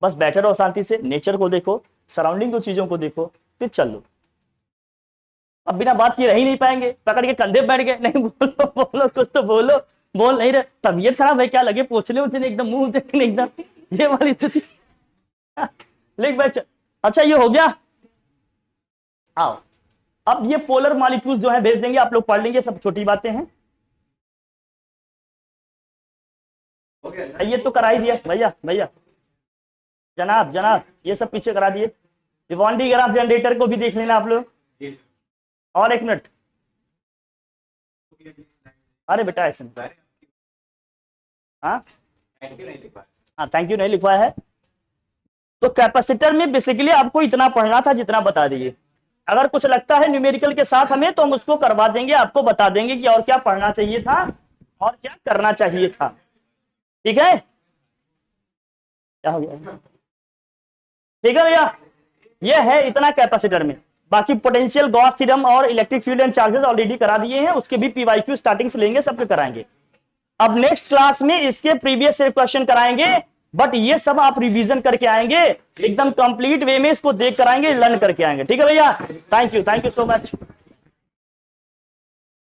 बस बैठे रहो शांति से, नेचर को देखो, सराउंडिंग को, चीजों को देखो, फिर चल लो। अब बिना बात किए रह ही नहीं पाएंगे, पकड़ के कंधे बैठ गए, नहीं बोलो बोलो कुछ तो बोलो, बोल नहीं रहे, तबीयत खराब है क्या, लगे पोछले उछले एकदम मुंह देखने एकदम, ये वाली स्थिति लिख भाई। अच्छा ये हो गया, आओ अब ये पोलर मॉलिक्यूल्स जो है भेज देंगे, आप लोग पढ़ लेंगे, सब छोटी बातें हैं। ये तो करा ही दिया भैया, भैया जनाब जनाब ये सब पीछे करा दिए, विवांडी ग्राफ जनरेटर को भी देख लेना आप लोग। और एक मिनट, अरे बेटा ऐसे हाँ थैंक यू नहीं लिखवाया है। तो कैपेसिटर में बेसिकली आपको इतना पढ़ना था जितना बता दिए, अगर कुछ लगता है न्यूमेरिकल के साथ हमें तो हम उसको करवा देंगे, आपको बता देंगे कि और क्या पढ़ना चाहिए था और क्या करना चाहिए था। ठीक है, क्या हो गया, ठीक है भैया, ये है इतना कैपेसिटर में। बाकी पोटेंशियल, गॉस थ्योरम और electric field and charges already करा दिए हैं, उसके भी पीवाईक्यू स्टार्टिंग से लेंगे, सबके कराएंगे। अब नेक्स्ट क्लास में इसके प्रीवियस क्वेश्चन कराएंगे, बट ये सब आप रिवीजन करके आएंगे, एकदम कंप्लीट वे में इसको देख कर आएंगे, लर्न करके आएंगे। ठीक है भैया, थैंक यू सो मच।